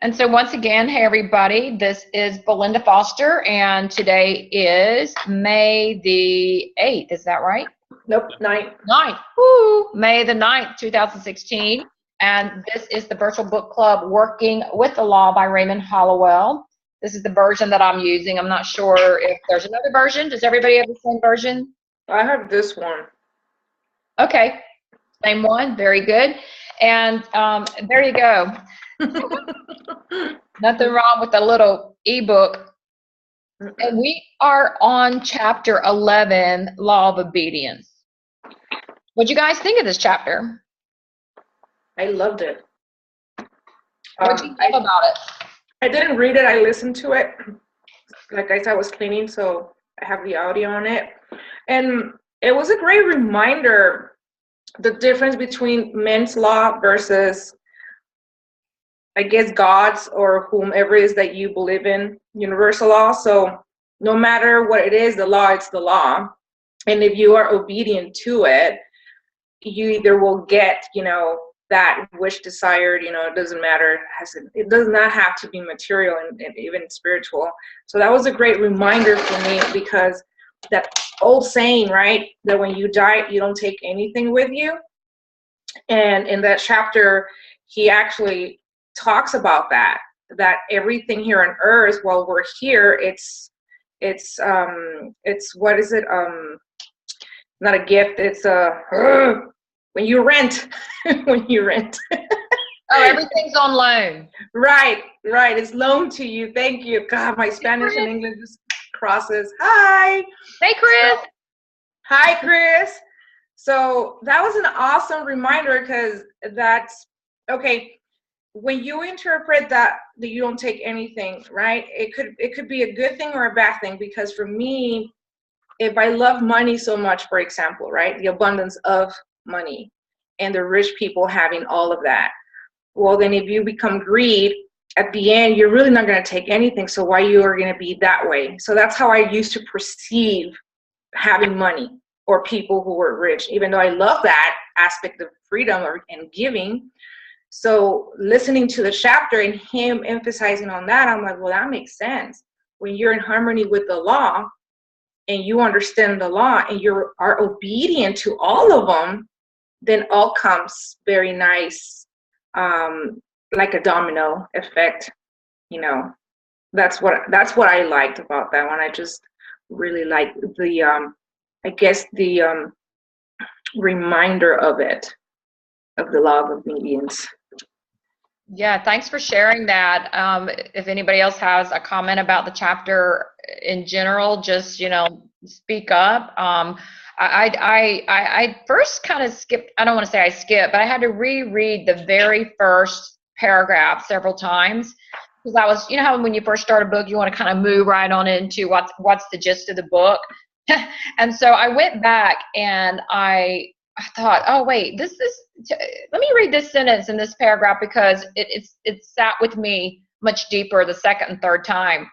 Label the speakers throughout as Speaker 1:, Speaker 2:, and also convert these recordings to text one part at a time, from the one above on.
Speaker 1: And so once again, hey everybody, this is Belinda Foster, and today is May the 8th, is that right?
Speaker 2: Nope, 9th.
Speaker 1: 9th, woo! May the 9th, 2016, and this is the Virtual Book Club Working with the Law by Raymond Holliwell. This is the version that I'm using. I'm not sure if there's another version. Does everybody have the same version?
Speaker 2: I have this one.
Speaker 1: Okay, same one, very good. And there you go. Nothing wrong with a little ebook. And we are on chapter 11, Law of Obedience. What do you guys think of this chapter?
Speaker 2: I loved it.
Speaker 1: What did you love about it?
Speaker 2: I didn't read it. I listened to it. Like I said, I was cleaning, so I have the audio on it. And it was a great reminder, the difference between men's law versus, I guess, God's or whomever it is that you believe in, universal law. So no matter what it is, the law, it's the law. And if you are obedient to it, you either will get, that wish desired, it doesn't matter. It does not have to be material and even spiritual. So that was a great reminder for me, because that old saying, right, that when you die, you don't take anything with you. And in that chapter, he actually talks about that everything here on earth, while we're here, it's what is it? Not a gift. It's when you rent, when you rent.
Speaker 1: Oh, everything's on loan.
Speaker 2: Right. It's loaned to you. Thank you. God, my Spanish and English just crosses. Hi.
Speaker 1: Hey, Chris.
Speaker 2: Hi, Chris. So that was an awesome reminder, because that's okay. When you interpret that you don't take anything, right? It could be a good thing or a bad thing, because for me, if I love money so much, for example, right, the abundance of money and the rich people having all of that, well, then if you become greed, at the end, you're really not going to take anything. So why you are going to be that way? So that's how I used to perceive having money or people who were rich, even though I love that aspect of freedom and giving. So listening to the chapter and him emphasizing on that, I'm like, well, that makes sense. When you're in harmony with the law and you understand the law and you are obedient to all of them, then all comes very nice, like a domino effect. That's what I liked about that one. I just really liked the, I guess, the reminder of it, of the law of obedience.
Speaker 1: Yeah, thanks for sharing that. If anybody else has a comment about the chapter in general, just, speak up. I first kind of skipped, I don't want to say I skipped, but I had to reread the very first paragraph several times, because I was, how when you first start a book, you want to kind of move right on into what's the gist of the book. And so I went back and I thought, oh wait, let me read this sentence in this paragraph, because it sat with me much deeper the second and third time.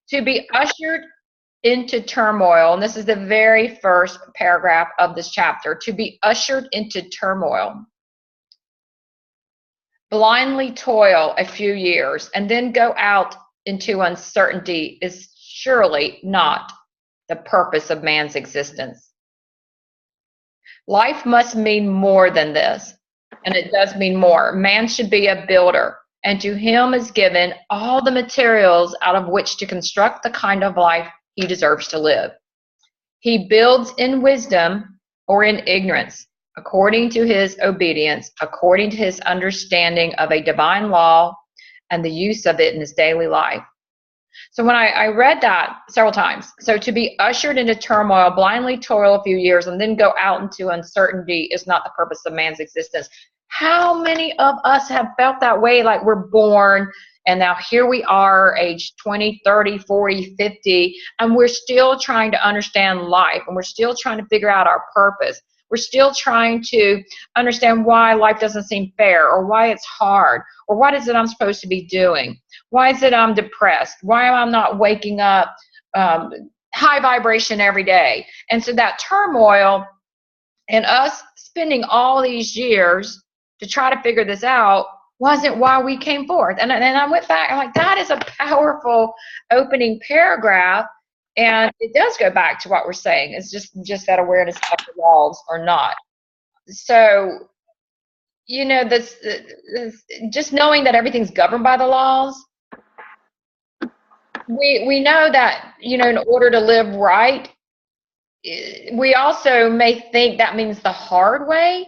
Speaker 1: To be ushered into turmoil, and this is the very first paragraph of this chapter, to be ushered into turmoil, blindly toil a few years, and then go out into uncertainty is surely not the purpose of man's existence. Life must mean more than this, and it does mean more. Man should be a builder, and to him is given all the materials out of which to construct the kind of life he deserves to live. He builds in wisdom or in ignorance, according to his obedience, according to his understanding of a divine law and the use of it in his daily life. So when I read that several times, so to be ushered into turmoil, blindly toil a few years, and then go out into uncertainty is not the purpose of man's existence. How many of us have felt that way, like we're born, and now here we are, age 20, 30, 40, 50, and we're still trying to understand life, and we're still trying to figure out our purpose. We're still trying to understand why life doesn't seem fair, or why it's hard, or what is it I'm supposed to be doing? Why is it I'm depressed? Why am I not waking up high vibration every day? And so that turmoil, and us spending all these years to try to figure this out, wasn't why we came forth. And I went back, I'm like, that is a powerful opening paragraph. And it does go back to what we're saying. It's just that awareness of the laws or not. So, this just knowing that everything's governed by the laws. We know that, in order to live right, we also may think that means the hard way.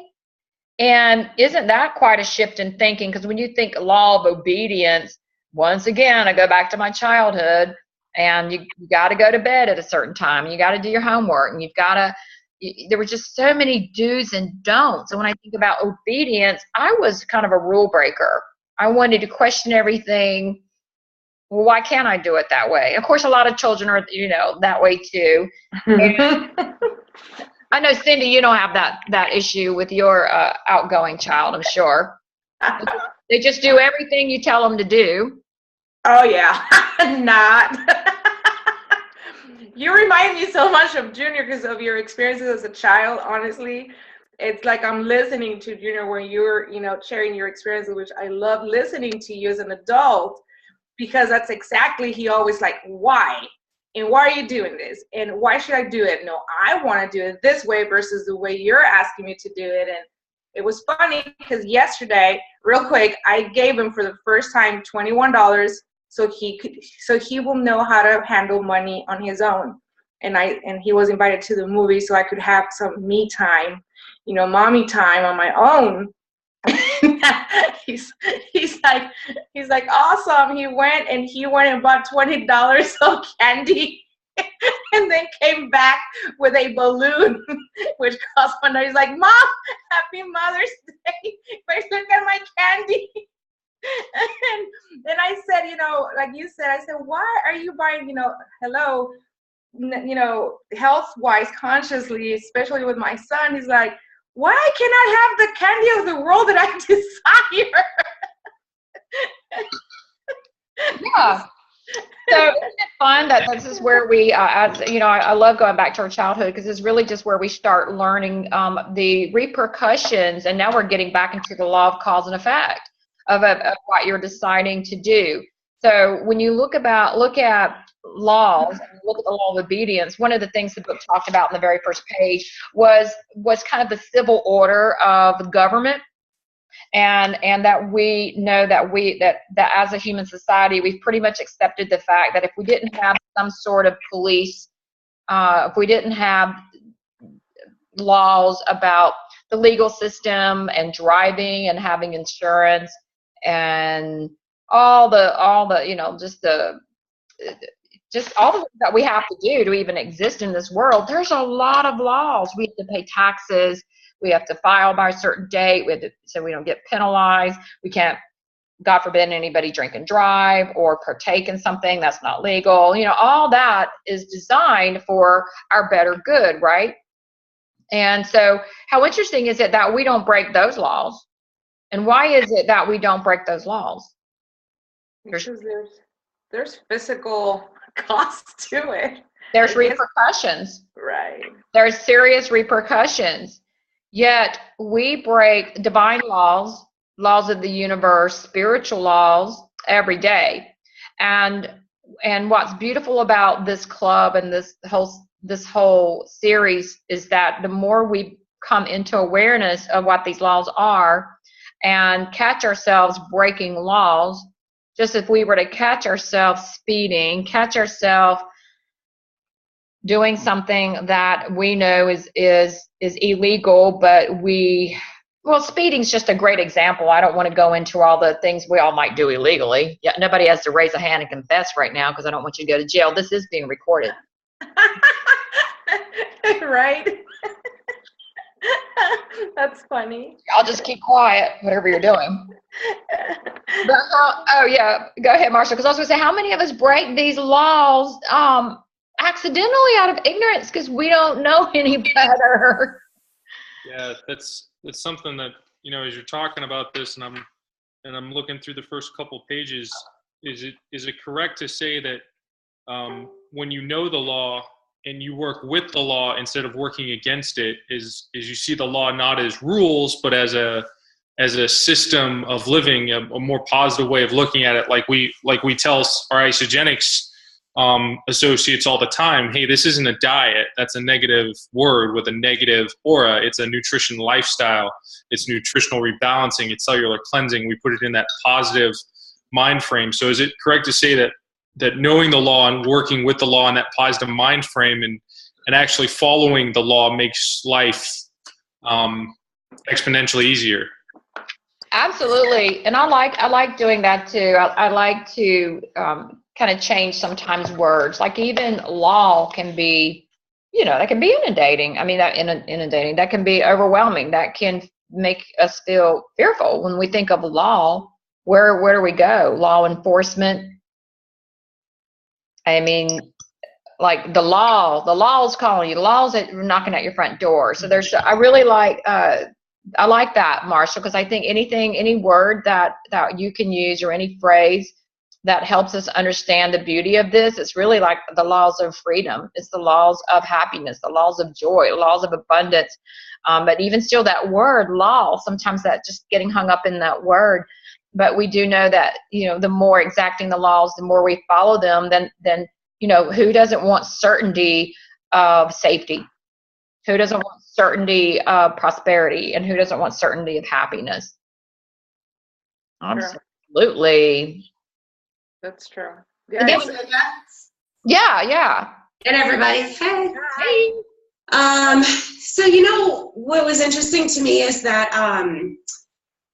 Speaker 1: And isn't that quite a shift in thinking? Because when you think law of obedience, once again, I go back to my childhood, and you got to go to bed at a certain time. You got to do your homework, and there were just so many do's and don'ts. And when I think about obedience, I was kind of a rule breaker. I wanted to question everything. Well, why can't I do it that way? Of course, a lot of children are, that way too. And I know, Cindy, you don't have that issue with your outgoing child, I'm sure. They just do everything you tell them to do.
Speaker 2: Oh, yeah. Not. You remind me so much of Junior because of your experiences as a child, honestly. It's like I'm listening to Junior when you're, sharing your experiences, which I love listening to you as an adult, because that's exactly, he always like, why? And why are you doing this? And why should I do it? No, I want to do it this way versus the way you're asking me to do it. And it was funny because yesterday, real quick, I gave him for the first time $21 so he will know how to handle money on his own. And he was invited to the movie so I could have some me time, mommy time on my own. he's like awesome. He went and bought $20 of candy and then came back with a balloon which cost $1. He's like, Mom, happy Mother's Day, but look at my candy. And then I said, like you said, I said, why are you buying, hello, health wise, consciously, especially with my son? He's like, why can't I have the candy of the world that I desire?
Speaker 1: Yeah. So isn't it fun that this is where we, I love going back to our childhood because it's really just where we start learning the repercussions, and now we're getting back into the law of cause and effect of what you're deciding to do. So when you look at laws, and look at the law of obedience, one of the things the book talked about in the very first page was kind of the civil order of the government, and that we know that as a human society, we've pretty much accepted the fact that if we didn't have some sort of police, if we didn't have laws about the legal system and driving and having insurance and all the just all the things that we have to do to even exist in this world, there's a lot of laws. We have to pay taxes. We have to file by a certain date. So we don't get penalized. We can't, God forbid, anybody drink and drive or partake in something that's not legal. All that is designed for our better good, right? And so how interesting is it that we don't break those laws? And why is it that we don't break those laws?
Speaker 2: Because there's physical cost to it.
Speaker 1: There's repercussions.
Speaker 2: Right.
Speaker 1: There's serious repercussions. Yet we break divine laws of the universe, spiritual laws every day. And what's beautiful about this club and this whole series is that the more we come into awareness of what these laws are and catch ourselves breaking laws, just if we were to catch ourselves speeding, catch ourselves doing something that we know is illegal, but speeding's just a great example. I don't want to go into all the things we all might do illegally. Yeah, nobody has to raise a hand and confess right now because I don't want you to go to jail. This is being recorded.
Speaker 2: Right? That's funny.
Speaker 1: I'll just keep quiet, whatever you're doing. But go ahead, Marsha, because I was going to say, how many of us break these laws accidentally out of ignorance because we don't know any better?
Speaker 3: Yeah, that's something that, as you're talking about this, and I'm looking through the first couple pages, is it correct to say that when you know the law and you work with the law instead of working against it, is you see the law not as rules but as a as a system of living, a more positive way of looking at it. Like we tell our isogenics associates all the time, hey, this isn't a diet. That's a negative word with a negative aura. It's a nutrition lifestyle. It's nutritional rebalancing. It's cellular cleansing. We put it in that positive mind frame. So is it correct to say that knowing the law and working with the law in that positive mind frame and actually following the law makes life exponentially easier?
Speaker 1: Absolutely. And I like doing that too. I like to kind of change sometimes words. Like even law can be, that can be inundating. I mean, that inundating, that can be overwhelming. That can make us feel fearful. When we think of law, where do we go? Law enforcement. I mean, like the law's calling you. The law's knocking at your front door. So I really like, I like that, Marshall, because I think any word that you can use or any phrase that helps us understand the beauty of this, it's really like the laws of freedom. It's the laws of happiness, the laws of joy, laws of abundance. But even still, that word law, sometimes that just getting hung up in that word. But we do know that, the more exacting the laws, the more we follow them, then who doesn't want certainty of safety? Who doesn't want certainty of prosperity? And who doesn't want certainty of happiness? Absolutely.
Speaker 2: That's true.
Speaker 4: Yes.
Speaker 1: Yeah.
Speaker 4: And everybody, hey. So what was interesting to me is that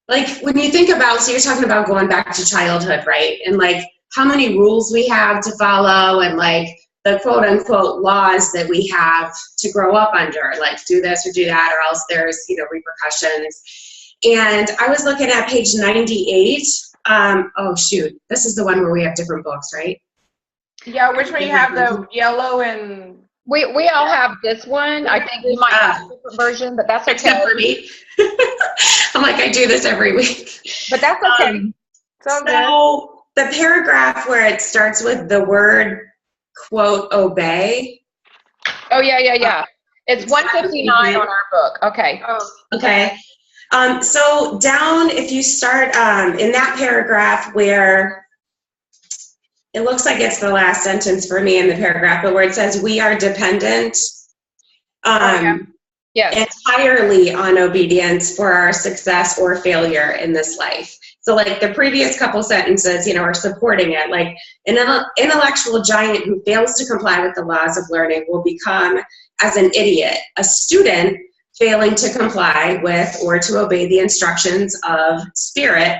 Speaker 4: like when you think about, so you're talking about going back to childhood, right? And like how many rules we have to follow and like the quote unquote laws that we have to grow up under, like do this or do that, or else there's, repercussions. And I was looking at page 98. Oh shoot, this is the one where we have different books, right?
Speaker 2: Yeah, which one you have the yellow and...
Speaker 1: We all have this one. I think we might have a different version, but that's okay.
Speaker 4: Except for me. I'm like, I do this every week.
Speaker 1: But that's okay.
Speaker 4: So the paragraph where it starts with the word, quote, obey.
Speaker 1: Oh, yeah. It's 159 on our book. Okay.
Speaker 2: Oh,
Speaker 4: okay. So down, if you start in that paragraph where it looks like it's the last sentence for me in the paragraph, but where it says we are dependent entirely on obedience for our success or failure in this life. So like the previous couple sentences, are supporting it. Like an intellectual giant who fails to comply with the laws of learning will become as an idiot. A student failing to comply with or to obey the instructions of spirit,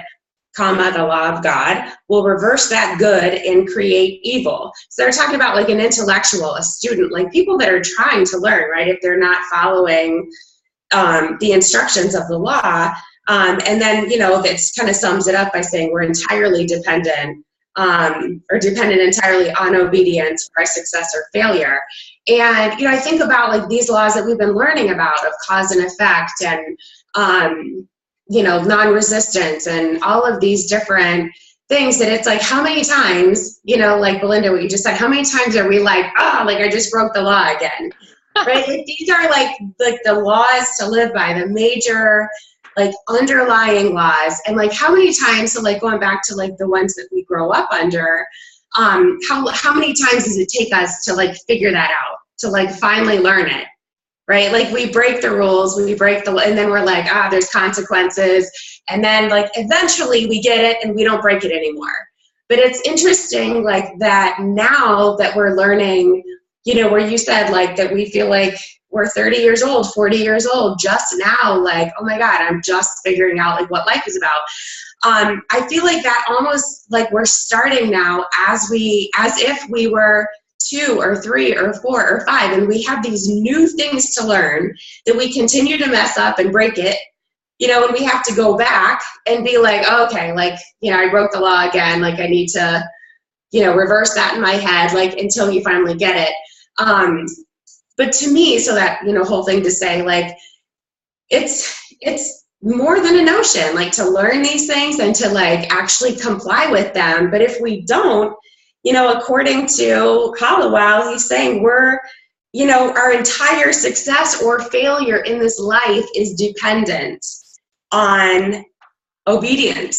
Speaker 4: the law of God, will reverse that good and create evil. So they're talking about like an intellectual, a student, like people that are trying to learn, right? If they're not following the instructions of the law. And then, that kind of sums it up by saying we're entirely dependent or dependent entirely on obedience for our success or failure. And, I think about like these laws that we've been learning about of cause and effect and, non-resistance and all of these different things that it's like, how many times, like Belinda, what you just said, how many times are we like, like I just broke the law again, right? Like these are like the laws to live by, the major like underlying laws. And like how many times, so like going back to like the ones that we grow up under, how many times does it take us to like figure that out, to like finally learn it? Right? Like we break the rules, and then we're like, there's consequences. And then like eventually we get it and we don't break it anymore. But it's interesting like that now that we're learning, where you said like that we feel like we're 30 years old, 40 years old, just now, like, oh my God, I'm just figuring out like what life is about. I feel like that almost like we're starting now as if we were 2 or 3 or 4 or 5, and we have these new things to learn that we continue to mess up and break it, and we have to go back and be like, okay, like, I broke the law again, like I need to, reverse that in my head, like until you finally get it. But to me, so that, whole thing to say, like, it's more than a notion, like to learn these things and to like actually comply with them. But if we don't, according to Holliwell, he's saying we're, our entire success or failure in this life is dependent on obedient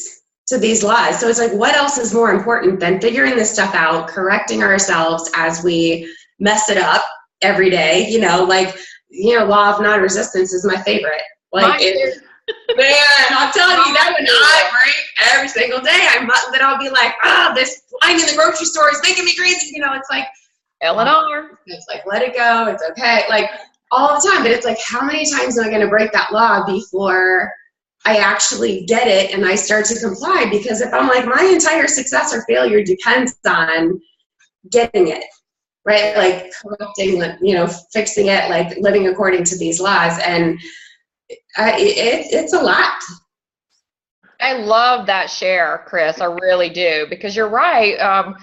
Speaker 4: to these laws. So it's like, what else is more important than figuring this stuff out, correcting ourselves as we mess it up every day? Law of non-resistance is my favorite. Like, man, I'm telling you, that one I break every single day. Then I'll be like, this line in the grocery store is making me crazy. It's like,
Speaker 1: Eleanor.
Speaker 4: It's like, let it go. It's okay. Like, all the time. But it's like, how many times am I going to break that law before I actually get it and I start to comply? Because if I'm like, my entire success or failure depends on getting it, right? Like correcting, fixing it, like living according to these laws. And it's a lot.
Speaker 1: I love that share, Chris. I really do, because you're right.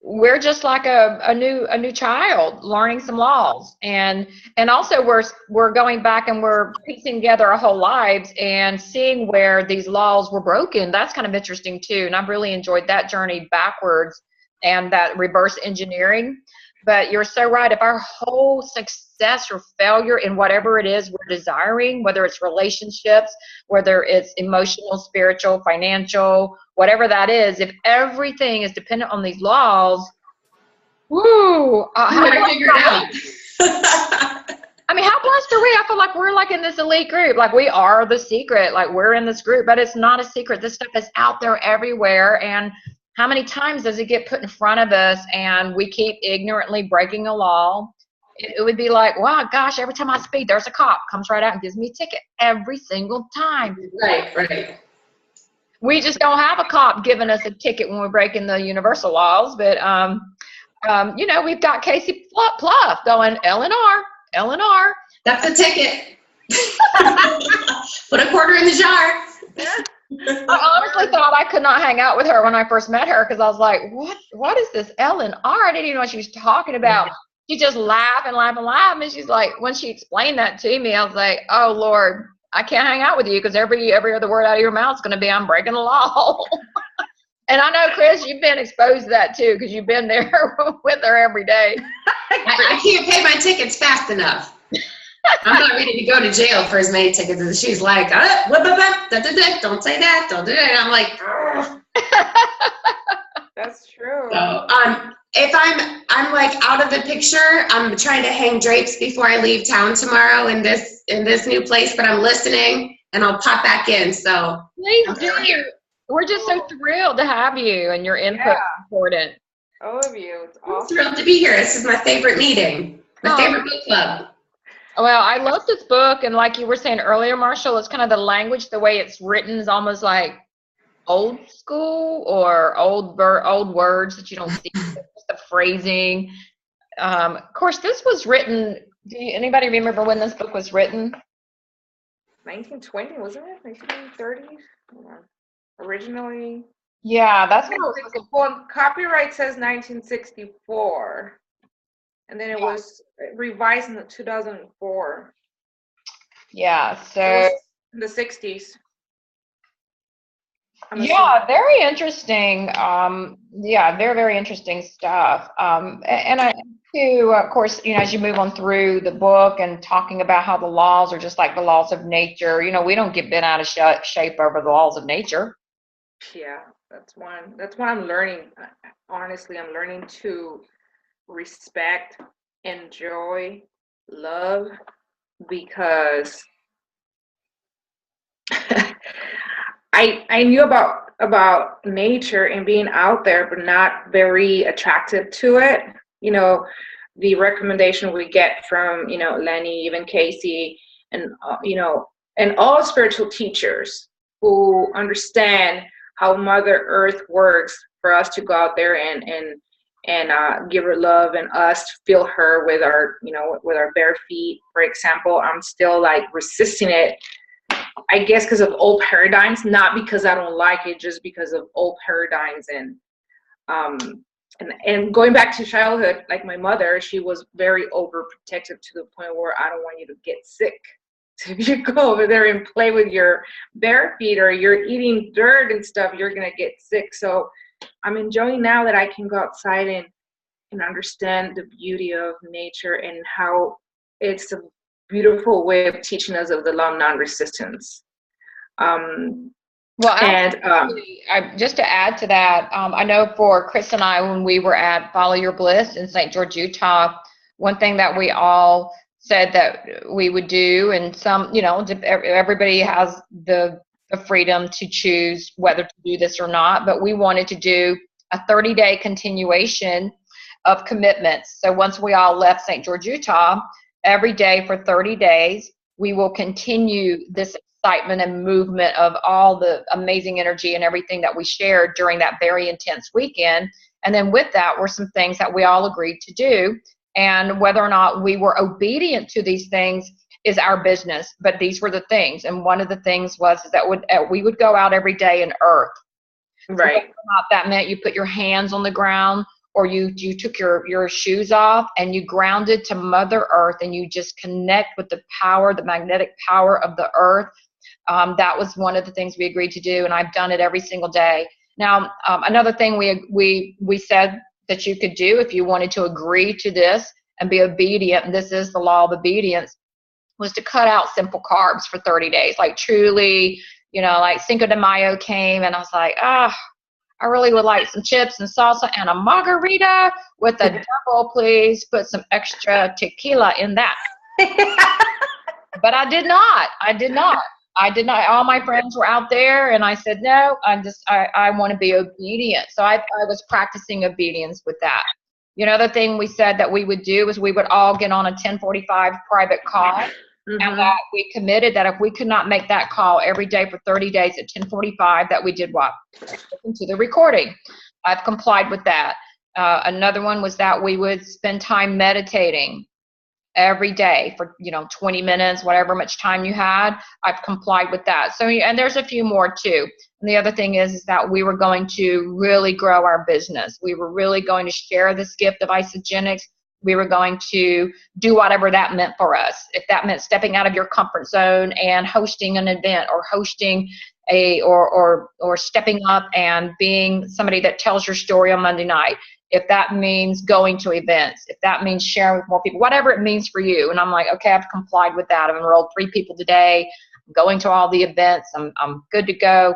Speaker 1: We're just like a new child learning some laws, and also we're going back and we're piecing together our whole lives and seeing where these laws were broken. That's kind of interesting too, and I've really enjoyed that journey backwards and that reverse engineering. But you're so right. If our whole success or failure in whatever it is we're desiring, whether it's relationships, whether it's emotional, spiritual, financial, whatever that is, if everything is dependent on these laws, how
Speaker 4: I figure it out.
Speaker 1: I mean, how blessed are we? I feel like we're like in this elite group. Like we are the secret. Like we're in this group, but it's not a secret. This stuff is out there everywhere. And how many times does it get put in front of us and we keep ignorantly breaking a law? It would be like, wow, gosh, every time I speed, there's a cop comes right out and gives me a ticket every single time.
Speaker 4: Right.
Speaker 1: We just don't have a cop giving us a ticket when we're breaking the universal laws. But, we've got Casey Pluff going, Eleanor.
Speaker 4: That's a ticket. Put a quarter in the jar.
Speaker 1: I honestly thought I could not hang out with her when I first met her, because I was like, what is this Eleanor? I didn't even know what she was talking about. She just laughed and laughed and laughed. And she's like, when she explained that to me, I was like, oh, Lord, I can't hang out with you, because every other word out of your mouth is going to be, I'm breaking the law. And I know, Chris, you've been exposed to that too, because you've been there with her every day.
Speaker 4: I can't pay my tickets fast enough. I'm not ready to go to jail for as many tickets as she's like, don't say that, don't do that. And I'm like,
Speaker 2: That's true.
Speaker 4: So, if I'm like out of the picture, I'm trying to hang drapes before I leave town tomorrow in this new place, but I'm listening and I'll pop back in. So
Speaker 1: please do. We're just so thrilled to have you, and your input is important.
Speaker 2: All of you. It's awesome.
Speaker 4: I'm thrilled to be here. This is my favorite meeting, my favorite book club.
Speaker 1: Well, I love this book, and like you were saying earlier, Marshall, it's kind of the language, the way it's written is almost like old school or old words that you don't see, the phrasing. Of course, this was written, anybody remember when this book was written?
Speaker 2: 1920, wasn't it? 1930s? Originally.
Speaker 1: Yeah, that's what I was looking for.
Speaker 2: Well, copyright says 1964. And then it was revised in 2004.
Speaker 1: Yeah, so
Speaker 2: in the 60s.
Speaker 1: Yeah, very interesting. Very, very interesting stuff. And I too, of course, as you move on through the book and talking about how the laws are just like the laws of nature, we don't get bent out of shape over the laws of nature.
Speaker 2: Yeah, that's one I'm learning. Honestly, I'm learning to respect, enjoy, love, because I knew about nature and being out there, but not very attracted to it. The recommendation we get from Lenny, even Casey, and and all spiritual teachers who understand how Mother Earth works, for us to go out there and give her love, and us feel her with our bare feet. For example, I'm still like resisting it, I guess because of old paradigms, not because I don't like it, just because of old paradigms. And going back to childhood, like my mother, she was very overprotective to the point where I don't want you to get sick. So if you go over there and play with your bare feet, or you're eating dirt and stuff, you're going to get sick. So I'm enjoying now that I can go outside and understand the beauty of nature, and how it's a beautiful way of teaching us of the law of non-resistance.
Speaker 1: Well,
Speaker 2: And
Speaker 1: actually, just to add to that, I know for Chris and I, when we were at Follow Your Bliss in St. George, Utah, one thing that we all said that we would do, and some, everybody has the freedom to choose whether to do this or not, but we wanted to do a 30-day continuation of commitments. So once we all left St. George, Utah, every day for 30 days, we will continue this excitement and movement of all the amazing energy and everything that we shared during that very intense weekend. And then with that were some things that we all agreed to do. And whether or not we were obedient to these things is our business. But these were the things. And one of the things was that we would go out every day and earth.
Speaker 2: right.
Speaker 1: So whether or not that meant you put your hands on the ground, or you took your shoes off and you grounded to Mother Earth, and you just connect with the power, the magnetic power of the earth. That was one of the things we agreed to do, and I've done it every single day. Now, another thing we said that you could do if you wanted to agree to this and be obedient, and this is the law of obedience, was to cut out simple carbs for 30 days. Like truly, like Cinco de Mayo came, and I was like, I really would like some chips and salsa and a margarita with a double, please. Put some extra tequila in that. But I did not. All my friends were out there, and I said, no, I want to be obedient. So I was practicing obedience with that. The thing we said that we would do is we would all get on a 10:45 private call. And that we committed that if we could not make that call every day for 30 days at 10:45, that we did what? Listen to the recording. I've complied with that. Another one was that we would spend time meditating every day for 20 minutes, whatever much time you had. I've complied with that. So, and there's a few more too. And the other thing is that we were going to really grow our business. We were really going to share this gift of isogenics. We were going to do whatever that meant for us. If that meant stepping out of your comfort zone and hosting an event, or hosting or stepping up and being somebody that tells your story on Monday night. If that means going to events, if that means sharing with more people, whatever it means for you. And I'm like, okay, I've complied with that. I've enrolled 3 people today. I'm going to all the events. I'm good to go.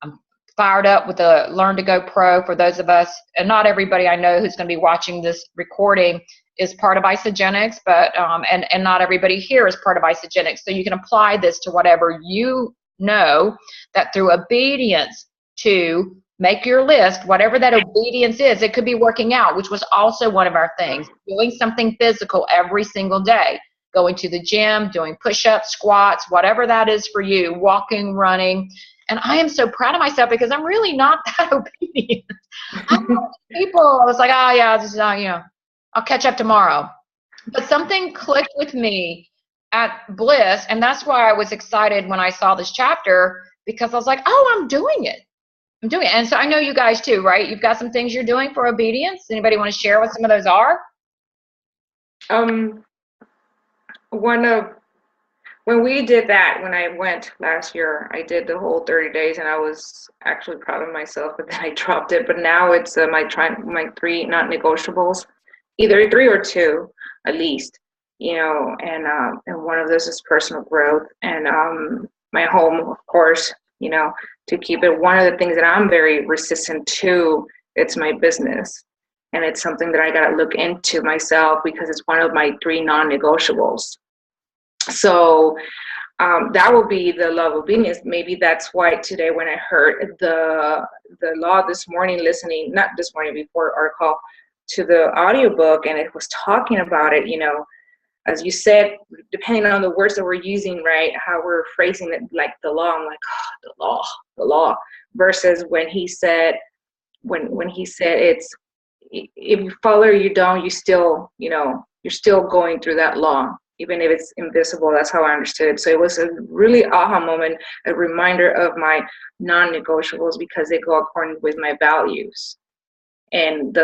Speaker 1: I'm fired up with the Learn to Go Pro for those of us, and not everybody I know who's going to be watching this recording is part of Isogenics, but and not everybody here is part of Isogenics. So you can apply this to whatever you know, that through obedience to make your list, whatever that obedience is. It could be working out, which was also one of our things, doing something physical every single day, going to the gym, doing push-ups, squats, whatever that is for you, walking, running. And I am so proud of myself because I'm really not that obedient. I was like, oh yeah, this is, I'll catch up tomorrow. But something clicked with me at Bliss, and that's why I was excited when I saw this chapter, because I was like, oh, I'm doing it. And so I know you guys too, right? You've got some things you're doing for obedience. Anybody want to share what some of those are?
Speaker 2: When we did that, when I went last year, I did the whole 30 days, and I was actually proud of myself, but then I dropped it. But now it's my 3 non-negotiables, either 3 or 2 at least, and one of those is personal growth, and my home, of course, to keep it. One of the things that I'm very resistant to, it's my business, and it's something that I got to look into myself because it's one of my 3 non-negotiables. So that will be the love of obedience. Maybe that's why today when I heard the law this morning, not this morning, before our call, to the audiobook, and it was talking about it, as you said, depending on the words that we're using, right, how we're phrasing it, like the law, I'm like, oh, the law, versus when he said it's, if you follow or you don't, you still, you're still going through that law, even if it's invisible. That's how I understood it. So it was a really aha moment, a reminder of my non-negotiables, because they go according with my values. And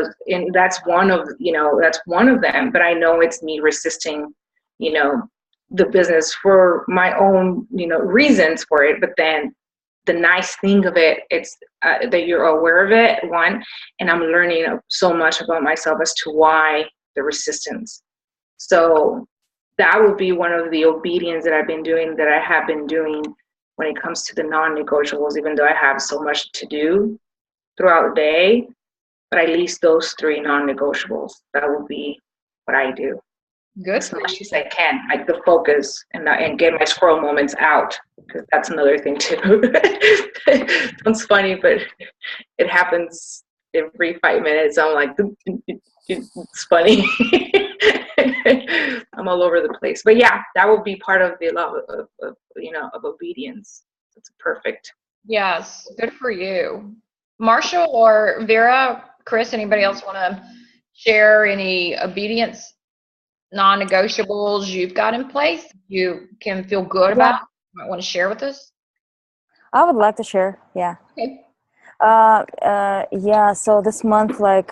Speaker 2: that's one of them. But I know it's me resisting, the business for my own, reasons for it. But then the nice thing of it, it's that you're aware of it, one, and I'm learning so much about myself as to why the resistance. So that would be one of the obedience that I have been doing when it comes to the non-negotiables, even though I have so much to do throughout the day, but at least those 3 non-negotiables, that would be what I do.
Speaker 1: Good
Speaker 2: As
Speaker 1: for
Speaker 2: much
Speaker 1: you.
Speaker 2: as I can, like the focus and get my squirrel moments out, because that's another thing too. It's funny, but it happens every 5 minutes. I'm like, it's funny. I'm all over the place. But yeah, that would be part of the law of obedience. It's perfect.
Speaker 1: Yes, good for you. Marshall or Vera, Chris, anybody else want to share any obedience non-negotiables you've got in place you can feel good about? You might want to share with us?
Speaker 5: I would like to share. Yeah.
Speaker 1: Okay.
Speaker 5: Yeah. So this month, like,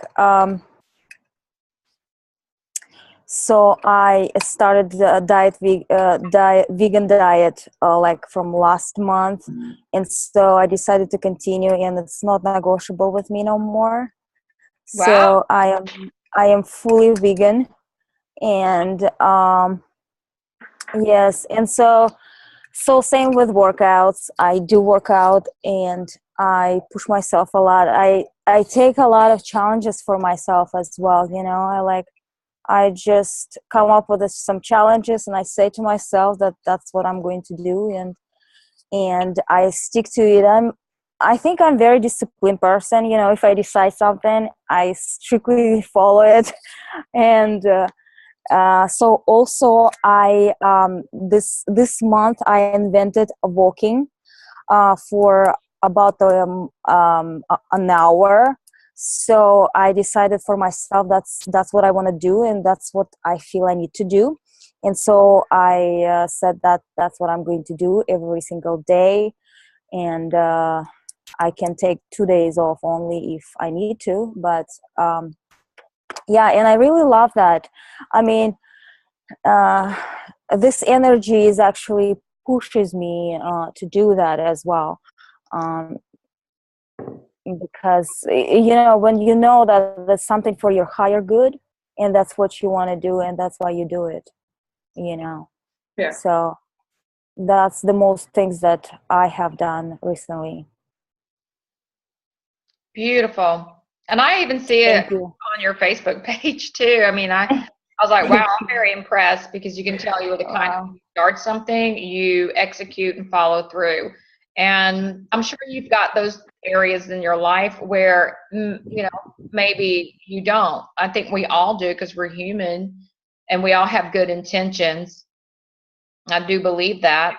Speaker 5: so I started the vegan diet, like from last month, and so I decided to continue, and it's not negotiable with me no more.
Speaker 1: Wow.
Speaker 5: So I am fully vegan, and yes, and so same with workouts. I do work out, and I push myself a lot. I take a lot of challenges for myself as well. I just come up with some challenges, and I say to myself that that's what I'm going to do, and I stick to it. I think I'm a very disciplined person. If I decide something, I strictly follow it, and so also I this month I invented walking for about an hour. So I decided for myself that's what I want to do, and that's what I feel I need to do. And so I said that's what I'm going to do every single day, and I can take 2 days off only if I need to. But yeah, and I really love that. I mean, this energy is actually pushes me to do that as well. Because when you know that that's something for your higher good, and that's what you want to do, and that's why you do it.
Speaker 2: Yeah.
Speaker 5: So that's the most things that I have done recently.
Speaker 1: Beautiful. And I even see it
Speaker 5: Thank you.
Speaker 1: on your Facebook page too. I mean, I was like, wow, I'm very impressed, because you can tell you were the kind of, you start something, you execute and follow through. And I'm sure you've got those areas in your life where, maybe you don't. I think we all do, because we're human and we all have good intentions. I do believe that.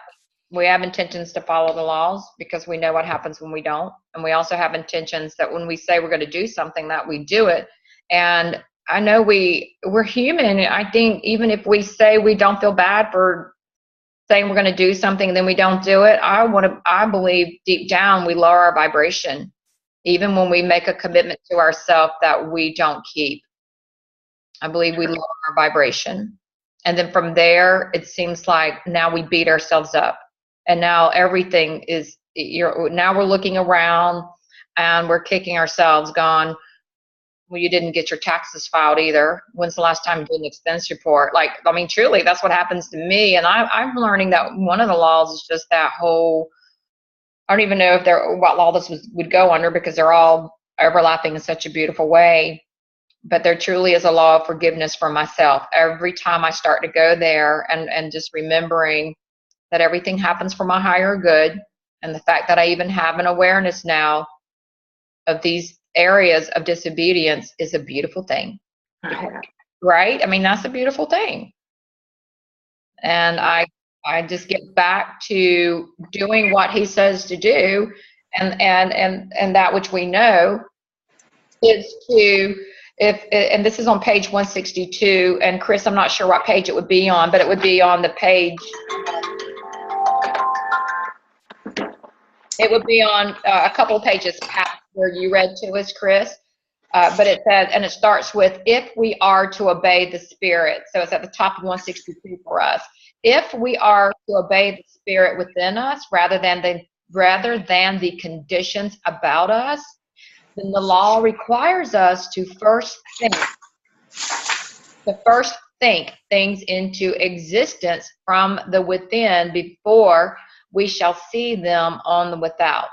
Speaker 1: We have intentions to follow the laws because we know what happens when we don't. And we also have intentions that when we say we're going to do something, that we do it. And I know we're human. I think even if we say we don't feel bad for saying we're going to do something and then we don't do it, I believe deep down we lower our vibration, even when we make a commitment to ourselves that we don't keep. I believe we lower our vibration. And then from there, it seems like now we beat ourselves up. And now everything is, now we're looking around and we're kicking ourselves, gone, well, you didn't get your taxes filed either. When's the last time you did an expense report? Like, I mean, truly, that's what happens to me. And I'm learning that one of the laws is just that whole, I don't even know what law this would go under, because they're all overlapping in such a beautiful way. But there truly is a law of forgiveness for myself. Every time I start to go there and just remembering that everything happens for my higher good, and the fact that I even have an awareness now of these areas of disobedience is a beautiful thing. Right? I mean, that's a beautiful thing. And I just get back to doing what he says to do, and that which we know is to, and this is on page 162, and Chris, I'm not sure what page it would be on, but it would be on the page, it would be on a couple of pages past where you read to us, Chris. But it says, and it starts with, if we are to obey the Spirit. So it's at the top of 162 for us. If we are to obey the Spirit within us rather than the conditions about us, then the law requires us to first think things into existence from the within before we shall see them on the without.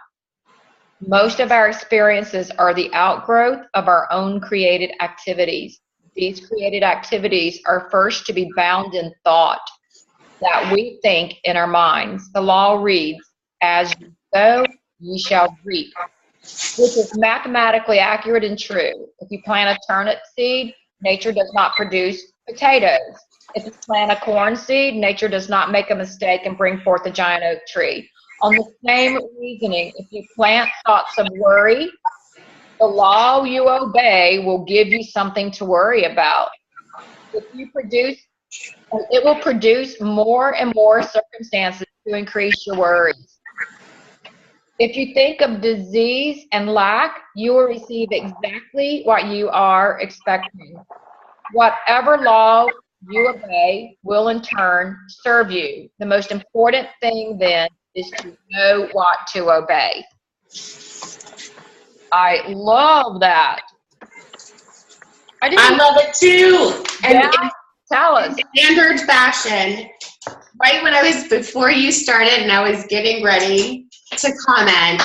Speaker 1: Most of our experiences are the outgrowth of our own created activities. These created activities are first to be bound in thought that we think in our minds. The law reads, as you sow, you shall reap, which is mathematically accurate and true. If you plant a turnip seed, nature does not produce potatoes. If you plant a corn seed, nature does not make a mistake and bring forth a giant oak tree. On the same reasoning, if you plant thoughts of worry, the law you obey will give you something to worry about. If you produce, it will produce more and more circumstances to increase your worries. If you think of disease and lack, you will receive exactly what you are expecting. Whatever law you obey will in turn serve you. The most important thing then is to know what to obey. I love that.
Speaker 4: I love it too. And
Speaker 1: Yeah, tell us.
Speaker 4: in standard fashion, right when I was, before you started and I was getting ready to comment,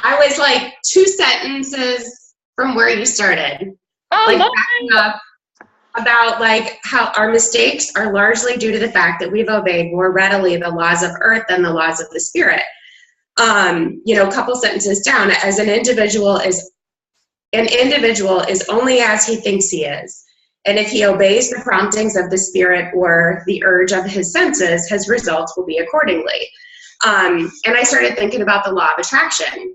Speaker 4: I was like 2 sentences from where you started.
Speaker 1: Oh,
Speaker 4: Like
Speaker 1: nice.
Speaker 4: backing up about like how our mistakes are largely due to the fact that we've obeyed more readily the laws of earth than the laws of the spirit. A couple sentences down, as an individual is only as he thinks he is. And if he obeys the promptings of the spirit or the urge of his senses, his results will be accordingly. And I started thinking about the law of attraction.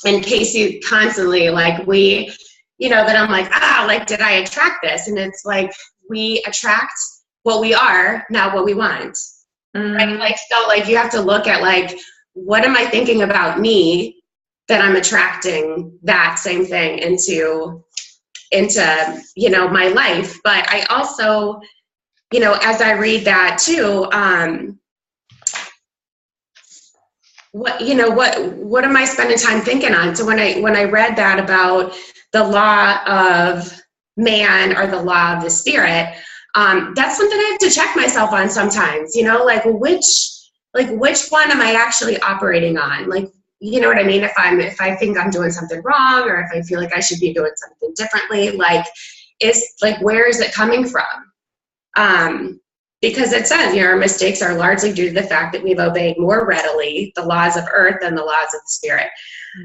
Speaker 4: And Casey constantly, like, that I'm like, did I attract this? And it's like, we attract what we are, not what we want. Right? Like, so like you have to look at like, what am I thinking about me that I'm attracting that same thing into my life. But I also, as I read that too, what am I spending time thinking on? So when I read that about the law of man or the law of the spirit, that's something I have to check myself on sometimes, which one am I actually operating on? Like, you know what I mean? If I think I'm doing something wrong, or if I feel like I should be doing something differently, where is it coming from? Because it says, our mistakes are largely due to the fact that we've obeyed more readily the laws of earth than the laws of the spirit.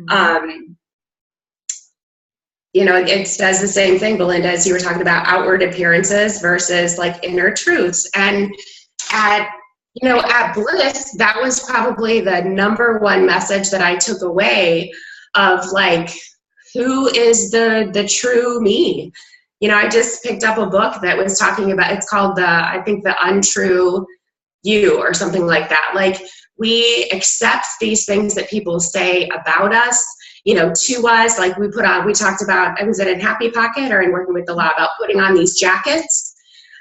Speaker 4: Mm-hmm. It says the same thing, Belinda, as you were talking about outward appearances versus like inner truths. And at Bliss, that was probably the number one message that I took away of like, who is the true me? I just picked up a book that was talking about, it's called the Untrue You or something like that. Like, we accept these things that people say about us, to us. Like we talked about, I was in Happy Pocket or in Working with the Law about putting on these jackets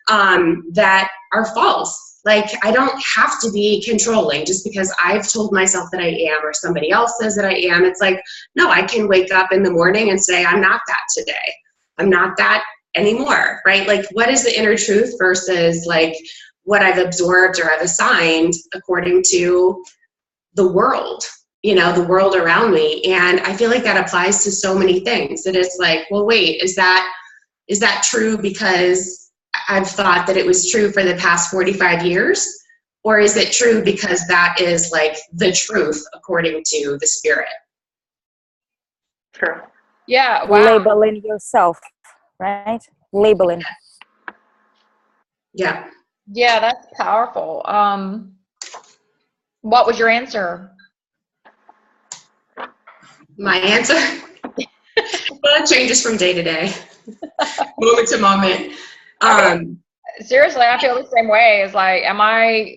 Speaker 4: that are false. Like, I don't have to be controlling just because I've told myself that I am or somebody else says that I am. It's like, no, I can wake up in the morning and say, I'm not that today. I'm not that anymore, right? Like, what is the inner truth versus like what I've absorbed or I've assigned according to the world, the world around me. And I feel like that applies to so many things, that it's like, well, wait, is that true because I've thought that it was true for the past 45 years? Or is it true because that is like the truth according to the spirit?
Speaker 2: True.
Speaker 1: Yeah. Wow.
Speaker 5: Labeling yourself, right? Labeling.
Speaker 4: Yeah.
Speaker 1: Yeah, that's powerful. What was your answer?
Speaker 4: My answer? Well, it changes from day to day, moment to moment.
Speaker 1: Seriously, I feel the same way. It's like,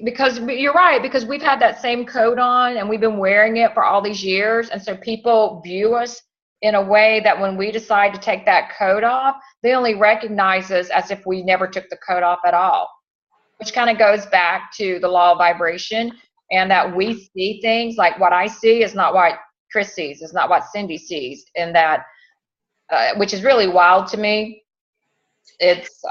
Speaker 1: because you're right, because we've had that same coat on and we've been wearing it for all these years. And so people view us in a way that when we decide to take that coat off, they only recognize us as if we never took the coat off at all, which kind of goes back to the law of vibration, and that we see things like what I see is not what Chris sees, is not what Cindy sees, and that, which is really wild to me. It's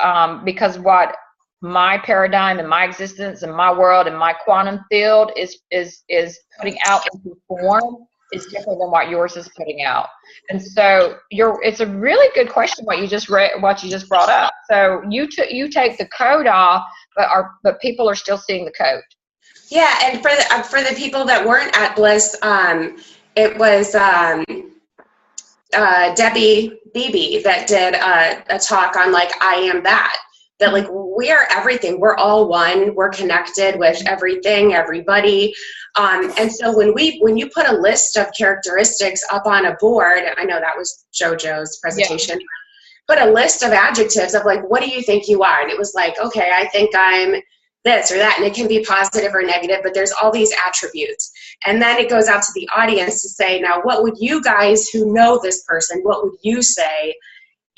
Speaker 1: because what my paradigm and my existence and my world and my quantum field is putting out into form is different than what yours is putting out. And so it's a really good question what you just brought up. So you take the code off, but people are still seeing the code.
Speaker 4: Yeah, and for the people that weren't at Bliss, it was Debbie Beebe that did a talk on like I am that like we are everything. We're all one. We're connected with everything, everybody. And so when you put a list of characteristics up on a board, I know that was JoJo's presentation. Yeah. Put a list of adjectives of like, what do you think you are? And it was like, okay, I think I'm this or that, and it can be positive or negative, but there's all these attributes. And then it goes out to the audience to say, now, what would you guys who know this person, what would you say,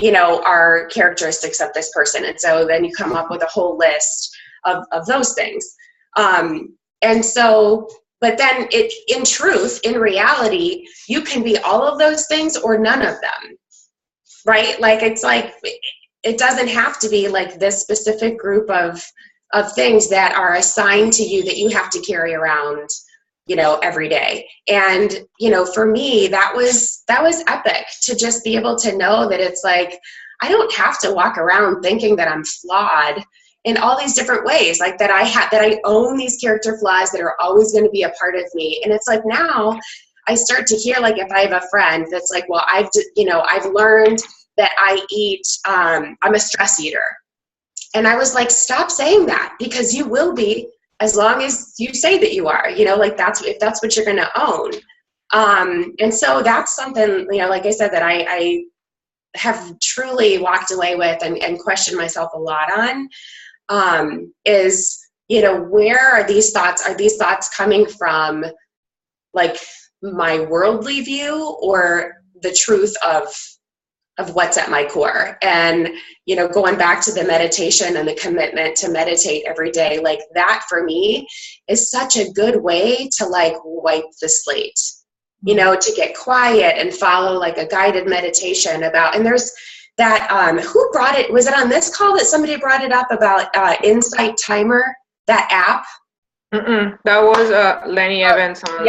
Speaker 4: are characteristics of this person? And so then you come up with a whole list of those things. And so, but then in truth, in reality, you can be all of those things or none of them, right? Like, it's like, it doesn't have to be like this specific group of things that are assigned to you that you have to carry around, every day. And, for me, that was epic to just be able to know that it's like, I don't have to walk around thinking that I'm flawed in all these different ways, like that I own these character flaws that are always going to be a part of me. And it's like, now I start to hear, like, if I have a friend that's like, well, I've learned that I eat, I'm a stress eater. And I was like, stop saying that, because you will be, as long as you say that you are, like if that's what you're going to own. And so that's something, like I said, that I have truly walked away with and questioned myself a lot on, is, where are these thoughts? Are these thoughts coming from like my worldly view or the truth of what's at my core? And, going back to the meditation and the commitment to meditate every day, like that for me is such a good way to like wipe the slate, to get quiet and follow like a guided meditation about, and there's that, who brought it? Was it on this call that somebody brought it up about Insight Timer, that app?
Speaker 2: That was Lenny Evans on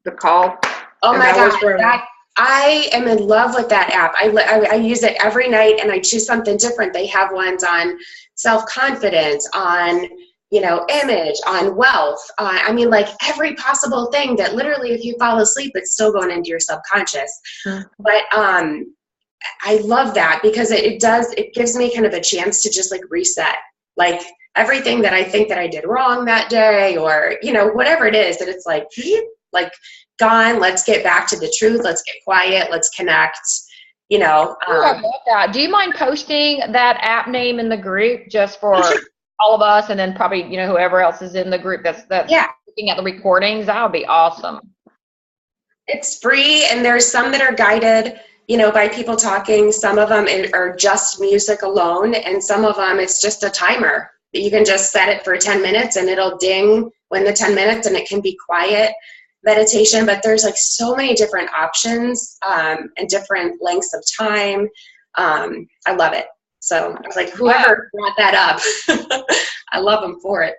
Speaker 2: the call.
Speaker 4: Oh my God. I am in love with that app. I use it every night, and I choose something different. They have ones on self-confidence, on, image, on wealth. I mean, like every possible thing that literally if you fall asleep, it's still going into your subconscious. Mm-hmm. But I love that because it gives me kind of a chance to just like reset, like everything that I think that I did wrong that day, or, whatever it is, that it's like gone. Let's get back to the truth. Let's get quiet. Let's connect. I
Speaker 1: love that. Do you mind posting that app name in the group just for all of us, and then probably whoever else is in the group that's looking at the recordings? That would be awesome.
Speaker 4: It's free, and there's some that are guided, by people talking. Some of them are just music alone, and some of them it's just a timer that you can just set it for 10 minutes, and it'll ding when the 10 minutes, and it can be quiet meditation. But there's like so many different options and different lengths of time. I love it. So I was like, whoever brought that up, I love them for it.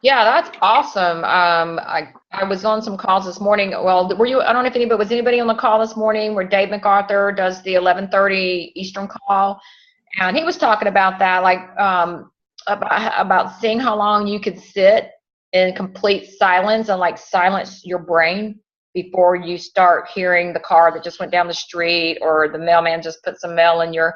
Speaker 1: Yeah, that's awesome. I was on some calls this morning. Well, were you? I don't know if was anybody on the call this morning where Dave MacArthur does the 11:30 Eastern call, and he was talking about that, like about seeing how long you could sit in complete silence and like silence your brain before you start hearing the car that just went down the street, or the mailman just put some mail in your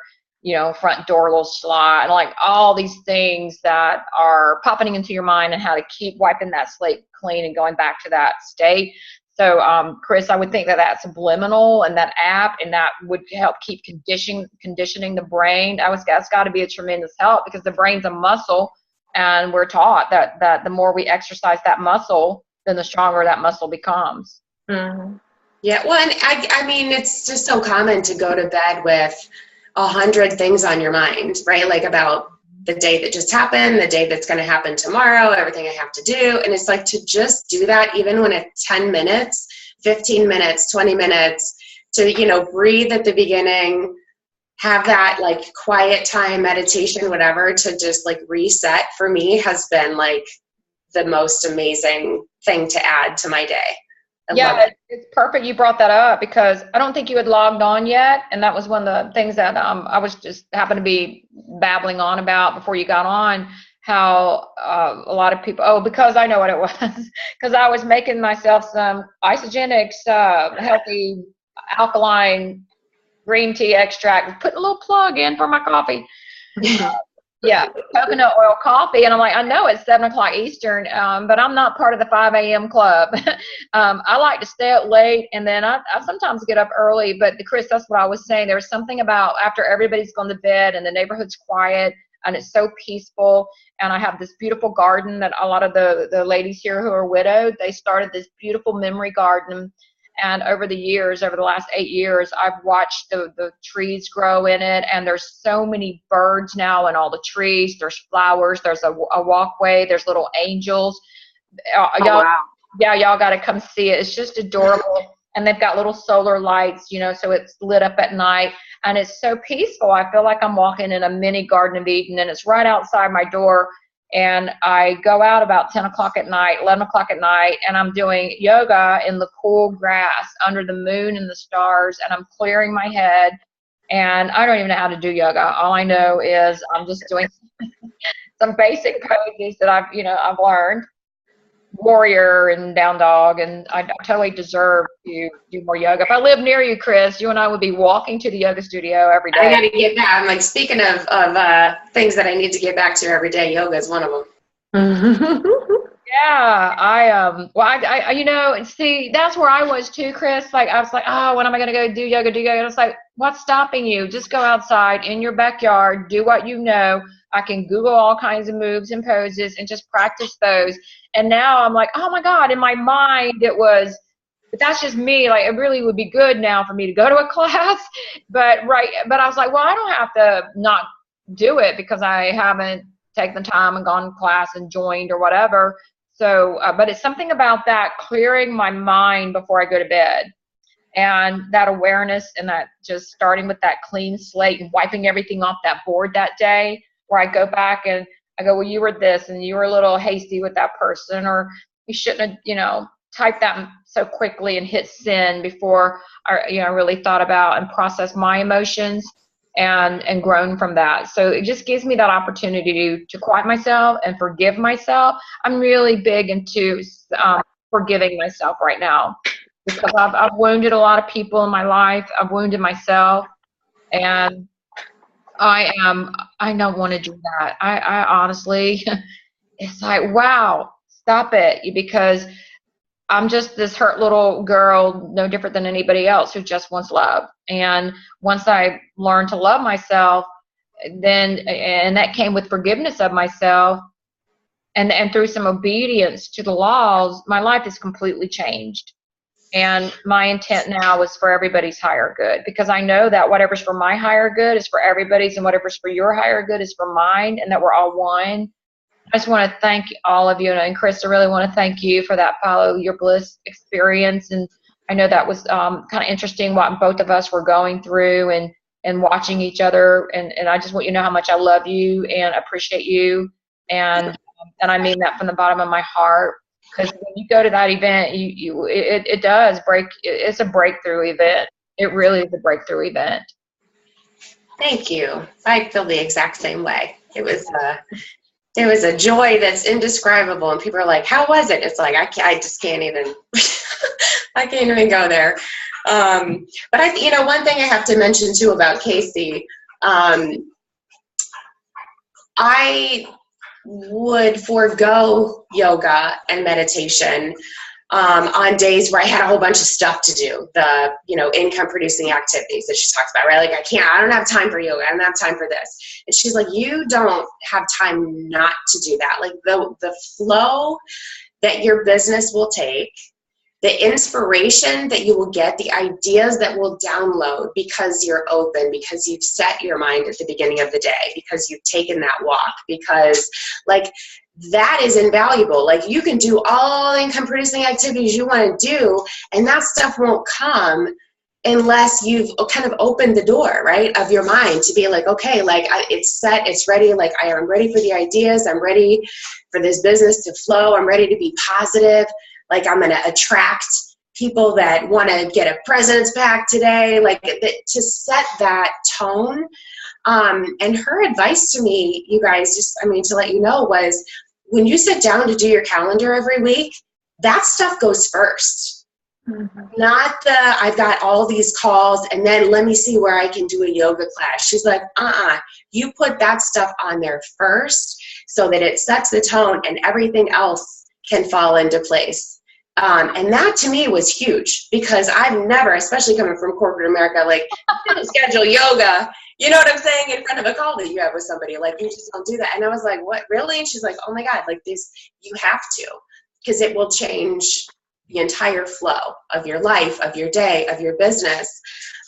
Speaker 1: front door little slot, and like all these things that are popping into your mind, and how to keep wiping that slate clean and going back to that state. So Chris, I would think that subliminal and that app, and that would help keep conditioning the brain. That's got to be a tremendous help, because the brain's a muscle. And we're taught that the more we exercise that muscle, then the stronger that muscle becomes.
Speaker 4: Mm-hmm. Yeah, well, and I mean, it's just so common to go to bed with 100 things on your mind, right? Like about the day that just happened, the day that's going to happen tomorrow, everything I have to do. And it's like to just do that, even when it's 10 minutes, 15 minutes, 20 minutes, to, breathe at the beginning, have that like quiet time, meditation, whatever, to just like reset for me has been like the most amazing thing to add to my day. I love it.
Speaker 1: It's perfect you brought that up, because I don't think you had logged on yet, and that was one of the things that I was just happened to be babbling on about before you got on, how a lot of people, because I know what it was, because I was making myself some Isogenics healthy alkaline green tea extract, putting a little plug in for my coffee. Yeah, coconut oil coffee. And I'm like, I know it's 7 o'clock Eastern, but I'm not part of the 5 a.m. club. I like to stay up late, and then I sometimes get up early. But Chris, that's what I was saying. There's something about after everybody's gone to bed and the neighborhood's quiet and it's so peaceful. And I have this beautiful garden that a lot of the ladies here who are widowed, they started this beautiful memory garden. And over the years, over the last 8 years, I've watched the trees grow in it. And there's so many birds now in all the trees. There's flowers. There's a walkway. There's little angels.
Speaker 4: Wow.
Speaker 1: Yeah, y'all got to come see it. It's just adorable. And they've got little solar lights, so it's lit up at night. And it's so peaceful. I feel like I'm walking in a mini Garden of Eden. And it's right outside my door. And I go out about 10 o'clock at night, 11 o'clock at night, and I'm doing yoga in the cool grass under the moon and the stars, and I'm clearing my head. And I don't even know how to do yoga. All I know is I'm just doing some basic poses that I've learned. Warrior and down dog, and I totally deserve to do more yoga. If I lived near you, Chris, you and I would be walking to the yoga studio every day.
Speaker 4: I got to get back. I'm like, speaking of things that I need to get back to every day, yoga is one of them.
Speaker 1: Yeah, I see, that's where I was too, Chris. Like, I was like, when am I going to go do yoga? And it's like, what's stopping you? Just go outside in your backyard, do what you know. I can Google all kinds of moves and poses and just practice those. And now I'm like, oh my God, in my mind it was, but that's just me. Like, it really would be good now for me to go to a class. But I was like, well, I don't have to not do it because I haven't taken the time and gone to class and joined or whatever. So, but it's something about that clearing my mind before I go to bed, and that awareness, and that just starting with that clean slate and wiping everything off that board that day, where I go back and I go, well, you were this, and you were a little hasty with that person, or you shouldn't have, typed that so quickly and hit send before I, really thought about and processed my emotions and grown from that. So it just gives me that opportunity to quiet myself and forgive myself. I'm really big into forgiving myself right now, because I've wounded a lot of people in my life. I've wounded myself, and I don't want to do that. I honestly, it's like, wow, stop it, because I'm just this hurt little girl, no different than anybody else, who just wants love. And once I learned to love myself, and that came with forgiveness of myself, and through some obedience to the laws, my life has completely changed. And my intent now is for everybody's higher good, because I know that whatever's for my higher good is for everybody's, and whatever's for your higher good is for mine, and that we're all one. I just want to thank all of you, and Chris, I really want to thank you for that Follow Your Bliss experience. And I know that was kind of interesting what both of us were going through, and watching each other. And I just want you to know how much I love you and appreciate you. And I mean that from the bottom of my heart, because when you go to that event, it does break. It's a breakthrough event. It really is a breakthrough event.
Speaker 4: Thank you. I feel the exact same way. It was a joy that's indescribable, and people are like, how was it? It's like, I just can't even, I can't even go there. But one thing I have to mention too about Casey, I would forego yoga and meditation on days where I had a whole bunch of stuff to do, the income producing activities that she talks about, right? Like, I don't have time for yoga, I don't have time for this. And she's like, you don't have time not to do that. Like, the flow that your business will take, the inspiration that you will get, the ideas that will download because you're open, because you've set your mind at the beginning of the day, because you've taken that walk, because that is invaluable. Like, you can do all income producing activities you want to do, and that stuff won't come unless you've kind of opened the door, right, of your mind to be like, okay, like it's set, it's ready. Like I am ready for the ideas. I'm ready for this business to flow. I'm ready to be positive. Like I'm going to attract people that want to get a president's pack today, like to set that tone. And her advice to me, you guys, just, I mean, to let you know, was when you sit down to do your calendar every week, that stuff goes first. Mm-hmm. Not the, I've got all these calls and then let me see where I can do a yoga class. She's like, you put that stuff on there first so that it sets the tone and everything else can fall into place. And that to me was huge, because I've never, especially coming from corporate America, like didn't schedule yoga, you know what I'm saying, in front of a call that you have with somebody. Like, you just don't do that. And I was like, what, really? And she's like, oh my God, like this, you have to, because it will change the entire flow of your life, of your day, of your business.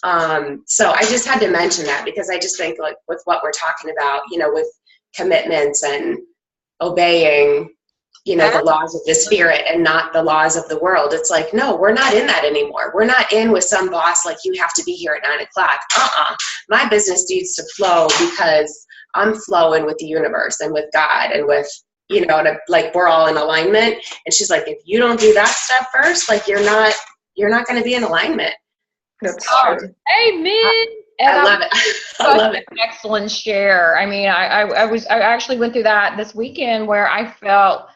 Speaker 4: So I just had to mention that, because I just think, like, with what we're talking about, you know, with commitments and obeying, you know, the laws of the spirit and not the laws of the world. It's like, no, we're not in that anymore. We're not in with some boss like, you have to be here at 9 o'clock. My business needs to flow because I'm flowing with the universe and with God and with, you know, like we're all in alignment. And she's like, if you don't do that stuff first, like you're not going to be in alignment.
Speaker 2: That's
Speaker 1: true. Amen.
Speaker 4: I love it. I love it.
Speaker 1: Excellent share. I mean, I actually went through that this weekend where I felt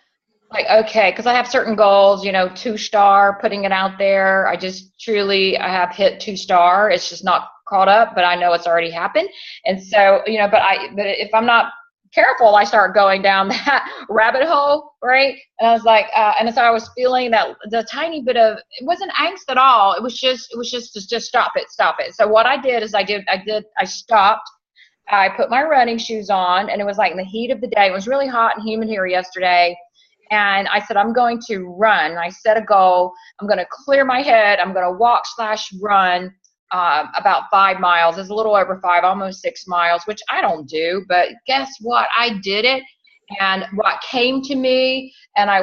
Speaker 1: like, okay, because I have certain goals, you know, 2-star, putting it out there. I have hit 2-star. It's just not caught up, but I know it's already happened. And so, you know, but if I'm not careful, I start going down that rabbit hole, right? And I was like, and so I was feeling that the tiny bit of, it wasn't angst at all. It was just stop it. So what I did is I stopped. I put my running shoes on, and it was like in the heat of the day. It was really hot and humid here yesterday. And I said, I'm going to run. I set a goal. I'm going to clear my head. I'm going to walk/run about 5 miles. It's a little over 5, almost 6 miles, which I don't do. But guess what? I did it. And what came to me, and I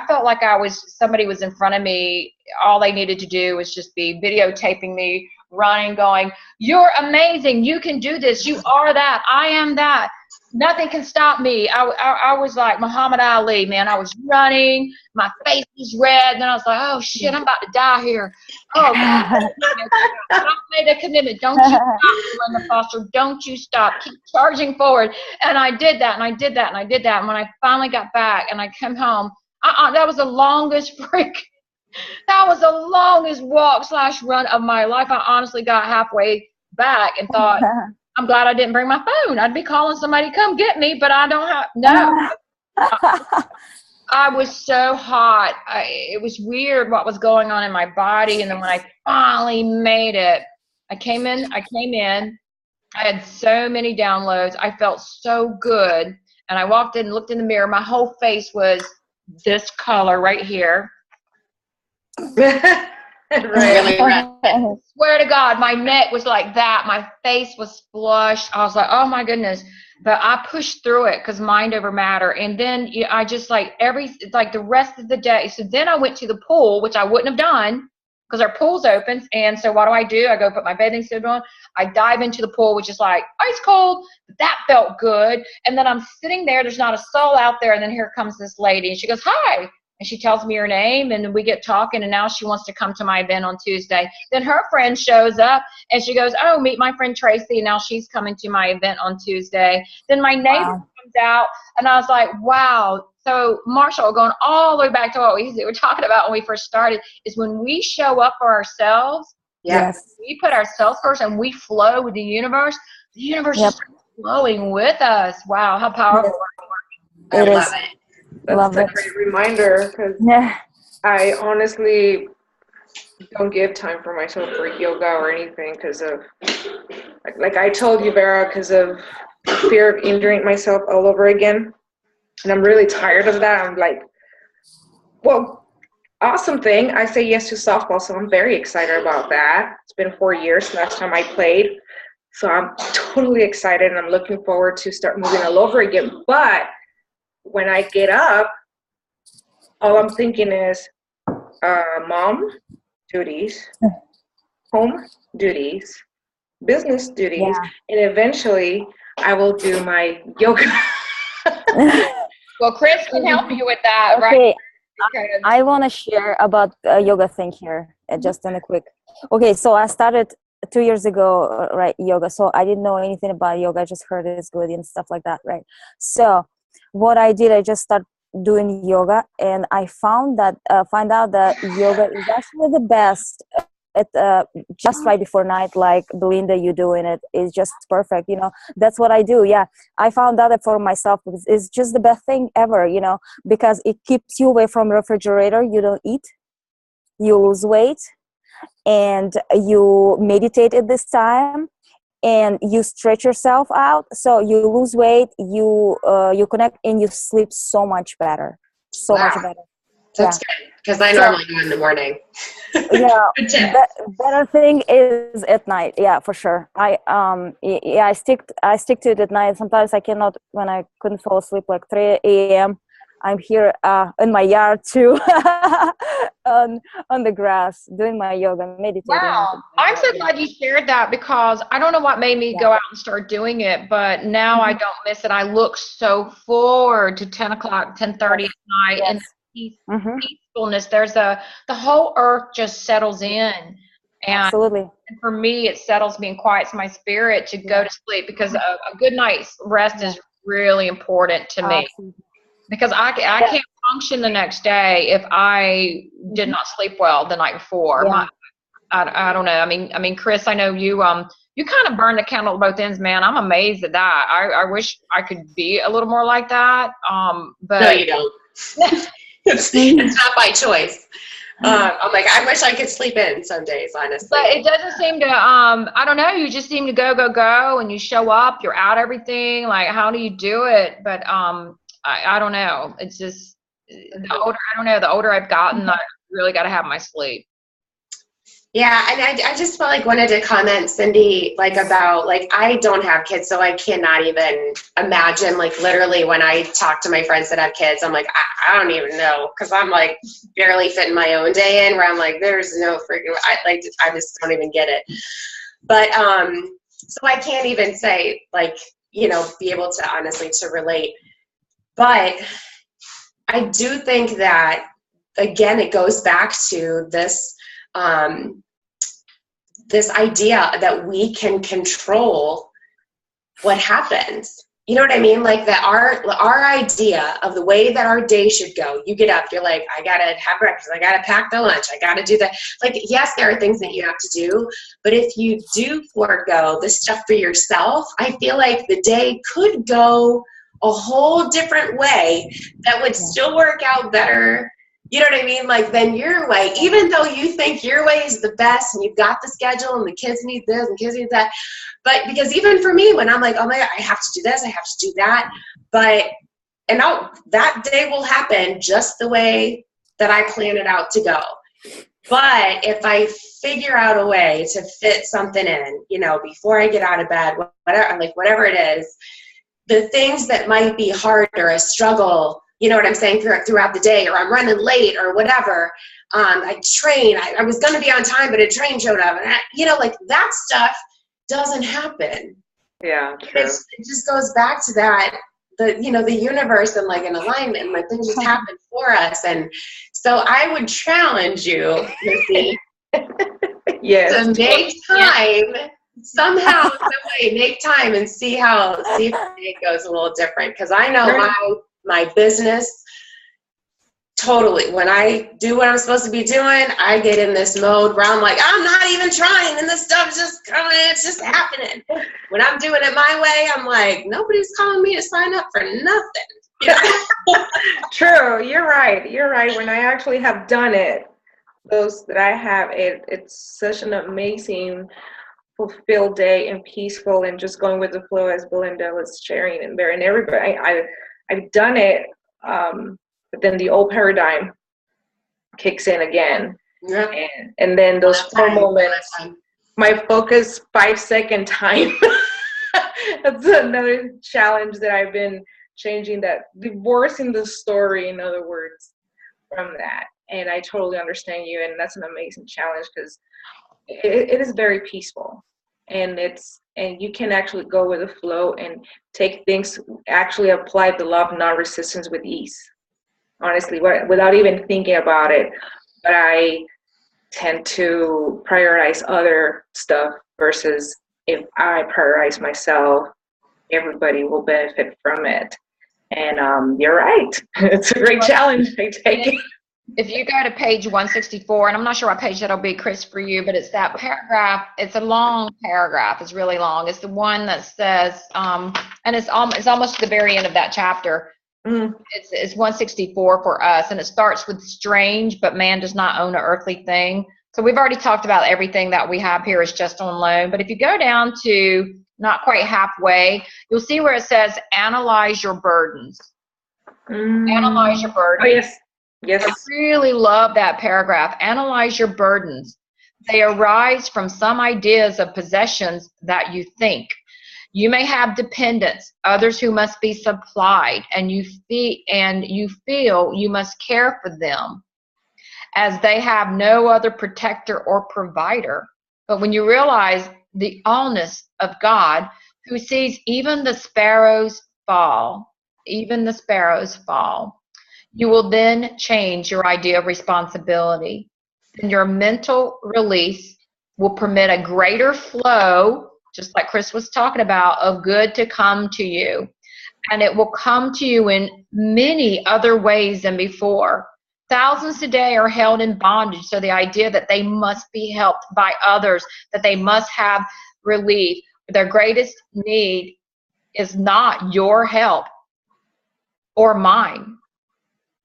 Speaker 1: felt like somebody was in front of me. All they needed to do was just be videotaping me running, going, you're amazing. You can do this. You are that. I am that. Nothing can stop me. I was like Muhammad Ali, man. I was running. My face was red. And then I was like, oh, shit, I'm about to die here. Oh, God. I made a commitment. Don't you stop, Belinda Foster. Don't you stop. Keep charging forward. And I did that, and I did that, and I did that. And when I finally got back and I came home, that was the longest that was the longest walk/run of my life. I honestly got halfway back and thought, I'm glad I didn't bring my phone. I'd be calling somebody, come get me, but I don't have, no. I was so hot. It was weird what was going on in my body. And then when I finally made it, I came in, I had so many downloads. I felt so good. And I walked in and looked in the mirror. My whole face was this color right here.
Speaker 4: Really red.
Speaker 1: I swear to God, my neck was like that. My face was flushed. I was like, oh my goodness. But I pushed through it because mind over matter. And then I just like the rest of the day. So then I went to the pool, which I wouldn't have done because our pool's open. And so what do? I go put my bathing suit on. I dive into the pool, which is like ice cold. But that felt good. And then I'm sitting there. There's not a soul out there. And then here comes this lady. And she goes, hi. And she tells me her name, and we get talking, and now she wants to come to my event on Tuesday. Then her friend shows up, and she goes, oh, meet my friend Tracy, and now she's coming to my event on Tuesday. Then my neighbor comes out, and I was like, wow. So, Marshall, going all the way back to what we were talking about when we first started, is when we show up for ourselves,
Speaker 5: yes,
Speaker 1: we put ourselves first, and we flow with the universe is flowing with us. Wow, how powerful.
Speaker 5: It is.
Speaker 2: That's a great reminder, because I honestly don't give time for myself for yoga or anything because of, like I told you, Vera, because of fear of injuring myself all over again. And I'm really tired of that. I'm like, well, awesome thing. I say yes to softball, so I'm very excited about that. It's been 4 years last time I played. So I'm totally excited, and I'm looking forward to start moving all over again. But when I get up, all I'm thinking is mom duties, home duties, business duties,
Speaker 5: Yeah.
Speaker 2: and eventually I will do my yoga.
Speaker 1: Well, Chris can help you with that, right?
Speaker 5: Okay,
Speaker 1: Because
Speaker 5: I want to share about yoga thing here, just in a quick. Okay, so I started 2 years ago, right, yoga. So I didn't know anything about yoga. I just heard it's good and stuff like that, right? So what I did, I just started doing yoga, and I find out that yoga is actually the best at just right before night, like Belinda, you doing it is just perfect. That's what I do. Yeah, I found out that for myself because it's just the best thing ever. Because it keeps you away from refrigerator. You don't eat, you lose weight, and you meditate at this time, and you stretch yourself out, so you lose weight, you connect, and you sleep so much better, so much
Speaker 4: Wow.
Speaker 5: better.
Speaker 4: That's good, because I
Speaker 5: So-
Speaker 4: normally go in the morning.
Speaker 5: Yeah,
Speaker 4: Good tip.
Speaker 5: better thing is at night. Yeah, for sure. I stick to it at night. Sometimes I cannot, when I couldn't fall asleep, like 3 a.m. I'm here in my yard too, on the grass, doing my yoga, meditating.
Speaker 1: wow, I'm so glad you shared that, because I don't know what made me go out and start doing it, but now I don't miss it. I look so forward to 10 o'clock, 10:30 at night, and
Speaker 5: Yes.
Speaker 1: peacefulness. There's the whole earth just settles in, and
Speaker 5: Absolutely.
Speaker 1: for me, it settles me and quiets my spirit to go to sleep, because a good night's rest is really important to me.
Speaker 5: Absolutely.
Speaker 1: Because I can't function the next day if I did not sleep well the night before.
Speaker 5: Yeah.
Speaker 1: I don't know. I mean, Chris, I know you kind of burn the candle at both ends, man. I'm amazed at that. I wish I could be a little more like that. But
Speaker 4: No, you don't. it's not by choice. I'm like, I wish I could sleep in some days, honestly.
Speaker 1: But it doesn't seem to, I don't know, you just seem to go, and you show up, you're out everything. Like, how do you do it? But I don't know. It's just, the older I've gotten, I really got to have my sleep.
Speaker 4: Yeah, and I just felt like wanted to comment, Cindy, like about, like, I don't have kids, so I cannot even imagine, like, literally when I talk to my friends that have kids, I'm like, I don't even know, because I'm like barely fitting my own day in, where I'm like, there's no freaking, I just don't even get it. But so I can't even say, like, be able to honestly to relate. But I do think that, again, it goes back to this this idea that we can control what happens. You know what I mean? Like, that our idea of the way that our day should go, you get up, you're like, I gotta have breakfast, I gotta pack the lunch, I gotta do that. Like, yes, there are things that you have to do, but if you do forego this stuff for yourself, I feel like the day could go a whole different way that would still work out better. You know what I mean? Like, then your way, even though you think your way is the best and you've got the schedule and the kids need this and kids need that. But because even for me, when I'm like, oh my God, I have to do this, I have to do that. And that day will happen just the way that I plan it out to go. But if I figure out a way to fit something in, before I get out of bed, whatever it is, the things that might be hard or a struggle, you know what I'm saying, throughout the day, or I'm running late or whatever. I was going to be on time, but a train showed up. And like, that stuff doesn't happen.
Speaker 2: Yeah, true.
Speaker 4: It just goes back to that, the universe and like an alignment, and like things just happen for us. And so I would challenge you, Missy,
Speaker 2: Yes.
Speaker 4: to make time. Somehow, some way, make time and see if it goes a little different. Because I know my business, totally, when I do what I'm supposed to be doing, I get in this mode where I'm like, I'm not even trying, and this stuff's just coming, it's just happening. When I'm doing it my way, I'm like, nobody's calling me to sign up for nothing.
Speaker 2: True, you're right. When I actually have done it, those that I have, it's such an amazing, fulfilled day, and peaceful, and just going with the flow, as Belinda was sharing in there. And everybody, I've done it, but then the old paradigm kicks in again.
Speaker 4: Yep.
Speaker 2: And then those flow moments, my focus 5-second time. That's another challenge that I've been changing, that divorcing the story, in other words, from that. And I totally understand you, and that's an amazing challenge, because it is very peaceful, and you can actually go with the flow and take things, actually apply the law of non-resistance with ease, honestly, without even thinking about it. But I tend to prioritize other stuff versus, if I prioritize myself, everybody will benefit from it. And you're right. It's a great challenge. I take it.
Speaker 1: If you go to page 164, and I'm not sure what page that'll be, Chris, for you, but it's that paragraph. It's a long paragraph. It's really long. It's the one that says, and it's almost to the very end of that chapter. It's 164 for us, and it starts with strange, but man does not own an earthly thing. So we've already talked about everything that we have here is just on loan. But if you go down to not quite halfway, you'll see where it says, analyze your burdens. Analyze your burdens.
Speaker 2: Oh, yes. Yes.
Speaker 1: I really love that paragraph. Analyze your burdens. They arise from some ideas of possessions that you think. You may have dependents, others who must be supplied, and you feel you must care for them, as they have no other protector or provider. But when you realize the allness of God, who sees even the sparrows fall, you will then change your idea of responsibility. And your mental release will permit a greater flow, just like Chris was talking about, of good to come to you. And it will come to you in many other ways than before. Thousands today are held in bondage. So the idea that they must be helped by others, that they must have relief, their greatest need is not your help or mine,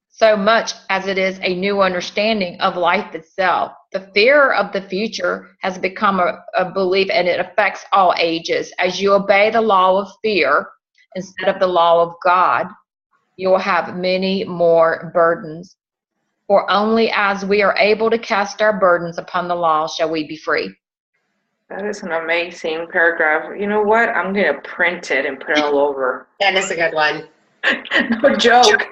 Speaker 1: so much as it is a new understanding of life itself. The fear of the future has become a belief, and it affects all ages. As you obey the law of fear instead of the law of God, you will have many more burdens. For only as we are able to cast our burdens upon the law shall we be free.
Speaker 2: That is an amazing paragraph. You know what? I'm going to print it and put it all over.
Speaker 4: That is a good one.
Speaker 2: No joke.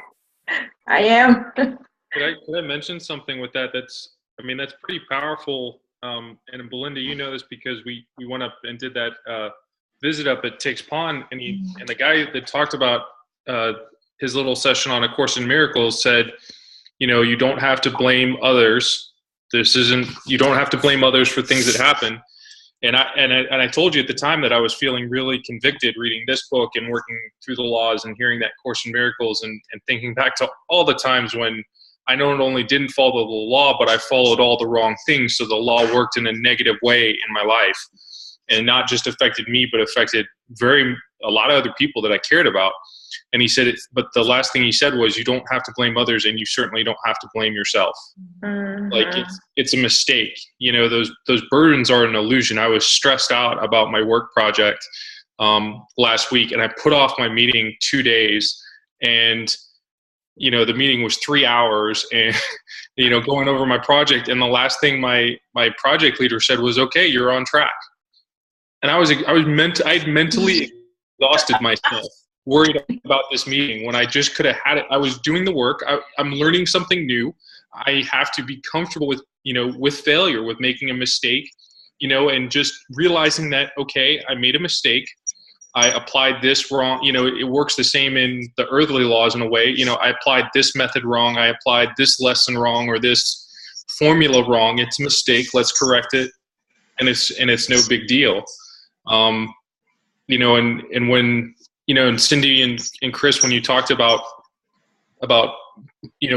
Speaker 2: I am.
Speaker 3: Could I mention something with that? That's pretty powerful. And Belinda, you know this because we went up and did that visit up at Takes Pond, and the guy that talked about his little session on A Course in Miracles said, you don't have to blame others. You don't have to blame others for things that happen. And I told you at the time that I was feeling really convicted reading this book and working through the laws and hearing that Course in Miracles and thinking back to all the times when I not only didn't follow the law, but I followed all the wrong things. So the law worked in a negative way in my life, and not just affected me, but affected a lot of other people that I cared about. And he said, but the last thing he said was, you don't have to blame others, and you certainly don't have to blame yourself.
Speaker 2: Mm-hmm.
Speaker 3: Like it's a mistake. Those burdens are an illusion. I was stressed out about my work project last week, and I put off my meeting 2 days, and the meeting was 3 hours, and going over my project. And the last thing my project leader said was, "Okay, you're on track." And I'd mentally exhausted myself, worried about this meeting, when I just could have had it. I was doing the work. I'm learning something new. I have to be comfortable with, with failure, with making a mistake, and just realizing that, okay, I made a mistake. I applied this wrong. It works the same in the earthly laws in a way. I applied this method wrong. I applied this lesson wrong, or this formula wrong. It's a mistake. Let's correct it. And it's no big deal. And when, and Cindy and Chris, when you talked about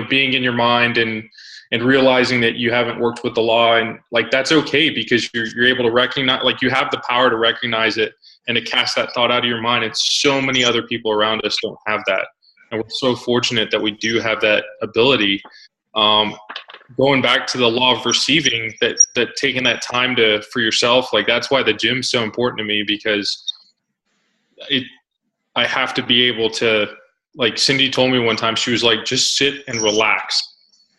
Speaker 3: being in your mind and realizing that you haven't worked with the law, and like, that's okay, because you're able to recognize, like, you have the power to recognize it and to cast that thought out of your mind. And so many other people around us don't have that. And we're so fortunate that we do have that ability. Going back to the law of receiving, that taking that time for yourself, like, that's why the gym's so important to me, because I have to be able to, like Cindy told me one time, she was like, just sit and relax.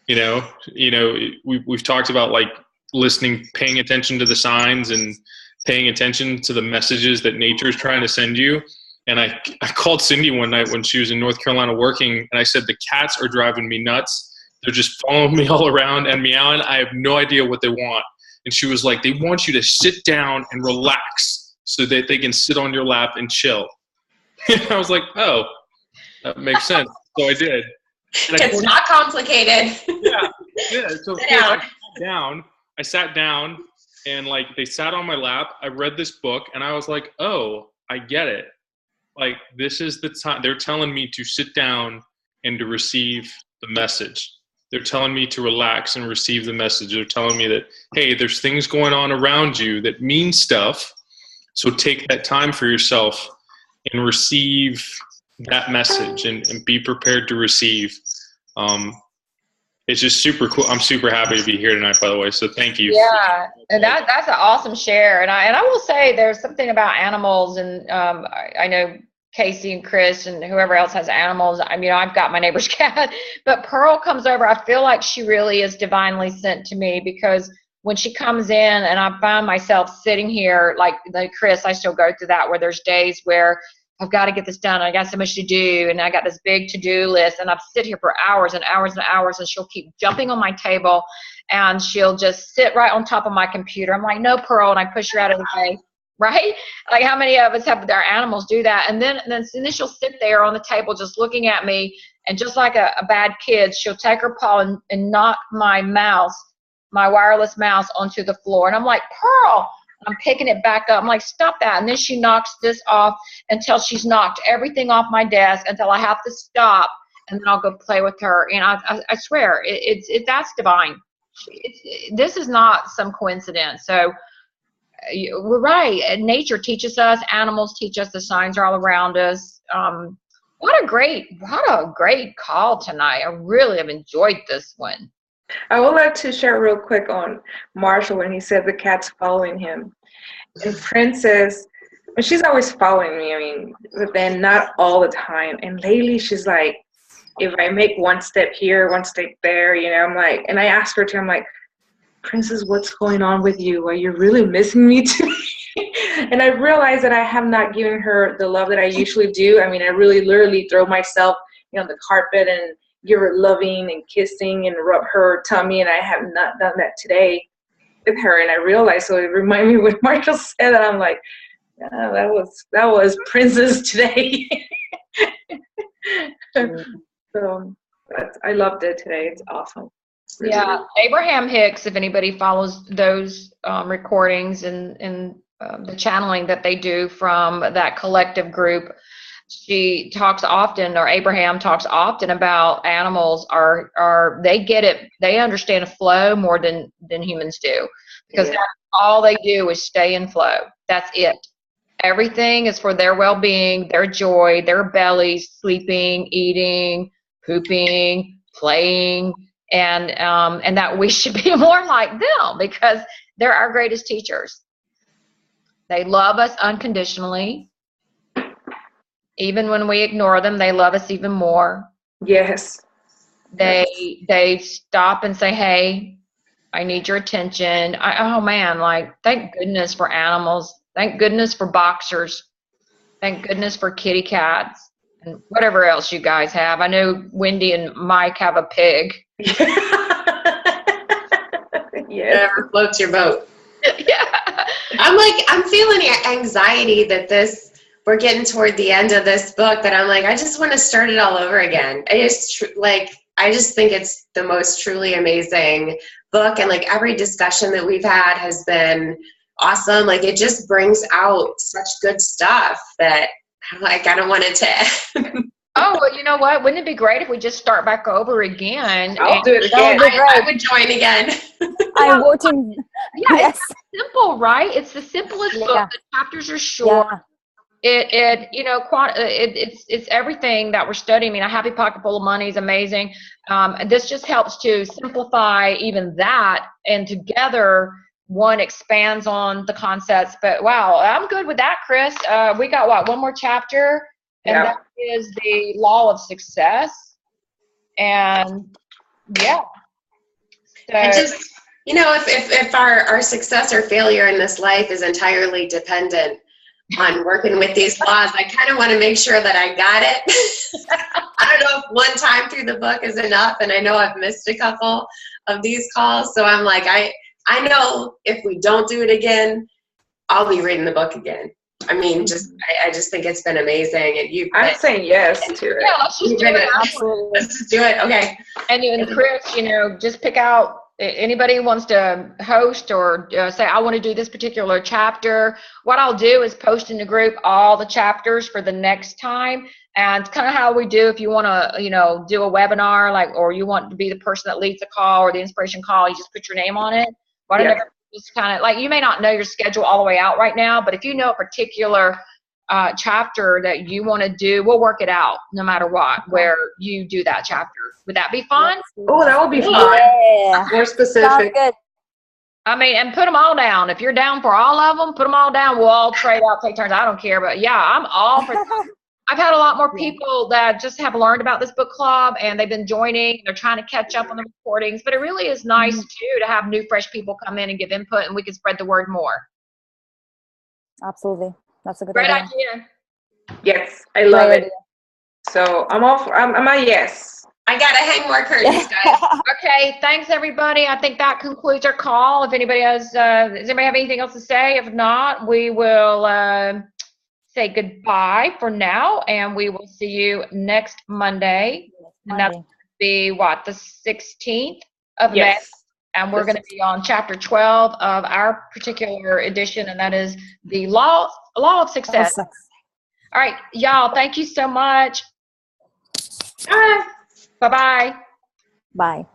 Speaker 3: We've talked about, like, listening, paying attention to the signs and paying attention to the messages that nature is trying to send you. And I called Cindy one night when she was in North Carolina working, and I said, the cats are driving me nuts. They're just following me all around and meowing. I have no idea what they want. And she was like, they want you to sit down and relax so that they can sit on your lap and chill. And I was like, oh, that makes sense. So I did. And
Speaker 4: It's not complicated.
Speaker 3: Yeah. So I sat down and like they sat on my lap. I read this book and I was like, oh, I get it. Like, this is the time. They're telling me to sit down and to receive the message. They're telling me to relax and receive the message. They're telling me that, hey, there's things going on around you that mean stuff. So take that time for yourself and receive that message and be prepared to receive. It's just super cool. I'm super happy to be here tonight, by the way. So thank you.
Speaker 1: Yeah, and that's an awesome share. And I will say there's something about animals, and I know Casey and Chris and whoever else has animals. I mean, I've got my neighbor's cat, but Pearl comes over. I feel like she really is divinely sent to me, because when she comes in and I find myself sitting here, like Chris, I still go through that, where there's days where I've got to get this done. I got so much to do, and I got this big to-do list, and I've sit here for hours and hours and hours, and she'll keep jumping on my table, and she'll just sit right on top of my computer. I'm like, no, Pearl, and I push her out of the way, right? Like, how many of us have their animals do that? And then she'll sit there on the table just looking at me, and just like a bad kid, she'll take her paw and knock my wireless mouse onto the floor. And I'm like, Pearl, I'm picking it back up. I'm like, stop that. And then she knocks this off until she's knocked everything off my desk, until I have to stop, and then I'll go play with her. And I swear, that's divine. This is not some coincidence. So we're right. Nature teaches us. Animals teach us. The signs are all around us. What a great call tonight. I really have enjoyed this one.
Speaker 2: I would like to share real quick on Marshall when he said the cat's following him. And Princess, she's always following me, I mean, but then not all the time. And lately she's like, if I make one step here, one step there, you know, I'm like, and I asked her to, I'm like, Princess, what's going on with you? Are you really missing me too? And I realized that I have not given her the love that I usually do. I mean, I really literally throw myself, on the carpet and give her loving and kissing and rub her tummy, and I have not done that today with her. And I realized, so it reminded me when Marshall said that, I'm like, oh, that was Princess today. So I loved it today. It's awesome. Really.
Speaker 1: Yeah, Abraham Hicks, if anybody follows those recordings and the channeling that they do from that collective group, she talks often, or Abraham talks often about animals are they get it, they understand flow more than humans do, because that's all they do is stay in flow. That's it. Everything is for their well-being, their joy, their bellies, sleeping, eating, pooping, playing, and that we should be more like them, because they're our greatest teachers. They love us unconditionally. Even when we ignore them, they love us even more.
Speaker 2: Yes.
Speaker 1: They stop and say, hey, I need your attention. Oh man, like, thank goodness for animals. Thank goodness for boxers. Thank goodness for kitty cats and whatever else you guys have. I know Wendy and Mike have a pig.
Speaker 4: Whatever floats your boat.
Speaker 1: Yeah.
Speaker 4: I'm feeling anxiety that we're getting toward the end of this book, that I'm like, I just want to start it all over again. I just think it's the most truly amazing book. And like, every discussion that we've had has been awesome. Like, it just brings out such good stuff that, like, I don't want it to end.
Speaker 1: Oh, well, you know what? Wouldn't it be great if we just start back over again?
Speaker 2: I'll do it again.
Speaker 4: I would join again.
Speaker 5: I'm voting.
Speaker 1: Yeah,
Speaker 5: Yes.
Speaker 1: it's simple, right? It's the simplest book. The chapters are short.
Speaker 5: Yeah.
Speaker 1: It's everything that we're studying. I mean, A Happy Pocket Full of Money is amazing. And this just helps to simplify even that, and together one expands on the concepts. But wow, I'm good with that, Chris. We got one more chapter, and that is the law of success. And yeah, so
Speaker 4: I just, if our success or failure in this life is entirely dependent on working with these laws, I kind of want to make sure that I got it. I don't know if one time through the book is enough, and I know I've missed a couple of these calls, so I'm like, I I know if we don't do it again, I'll be reading the book again. I mean, I just think it's been amazing, and
Speaker 2: I'm saying yes to it.
Speaker 1: Yeah, let's just do it.
Speaker 5: Absolutely.
Speaker 4: Let's just do it. Okay.
Speaker 1: And Chris, just pick out anybody who wants to host or say, I want to do this particular chapter. What I'll do is post in the group all the chapters for the next time. And kind of how we do if you want to, do a webinar, or you want to be the person that leads the call or the inspiration call, you just put your name on it. Why don't everybody just kind of, you may not know your schedule all the way out right now, but if you know a particular chapter that you want to do, we'll work it out no matter what, where you do that chapter. Would that be fun?
Speaker 2: Oh, that would be fun.
Speaker 5: Yeah.
Speaker 2: More specific.
Speaker 5: Sounds good.
Speaker 1: I mean, and put them all down. If you're down for all of them, put them all down. We'll all trade out, take turns. I don't care. But yeah, I'm all for that. I've had a lot more people that just have learned about this book club and they've been joining. They're trying to catch up on the recordings. But it really is nice, too, to have new, fresh people come in and give input, and we can spread the word more.
Speaker 5: Absolutely. That's a good
Speaker 1: Great
Speaker 5: idea.
Speaker 1: idea.
Speaker 2: Yes, I love
Speaker 5: Great
Speaker 2: it.
Speaker 5: idea.
Speaker 2: So I'm a yes.
Speaker 4: I got to hang more curtains, guys.
Speaker 1: Okay, thanks, everybody. I think that concludes our call. If anybody does anybody have anything else to say? If not, we will say goodbye for now, and we will see you next Monday. And that's going to be, the 16th of May. And we're going to be on chapter 12 of our particular edition, and that is the law of success. All right, y'all, thank you so much. Bye-bye.
Speaker 5: Bye.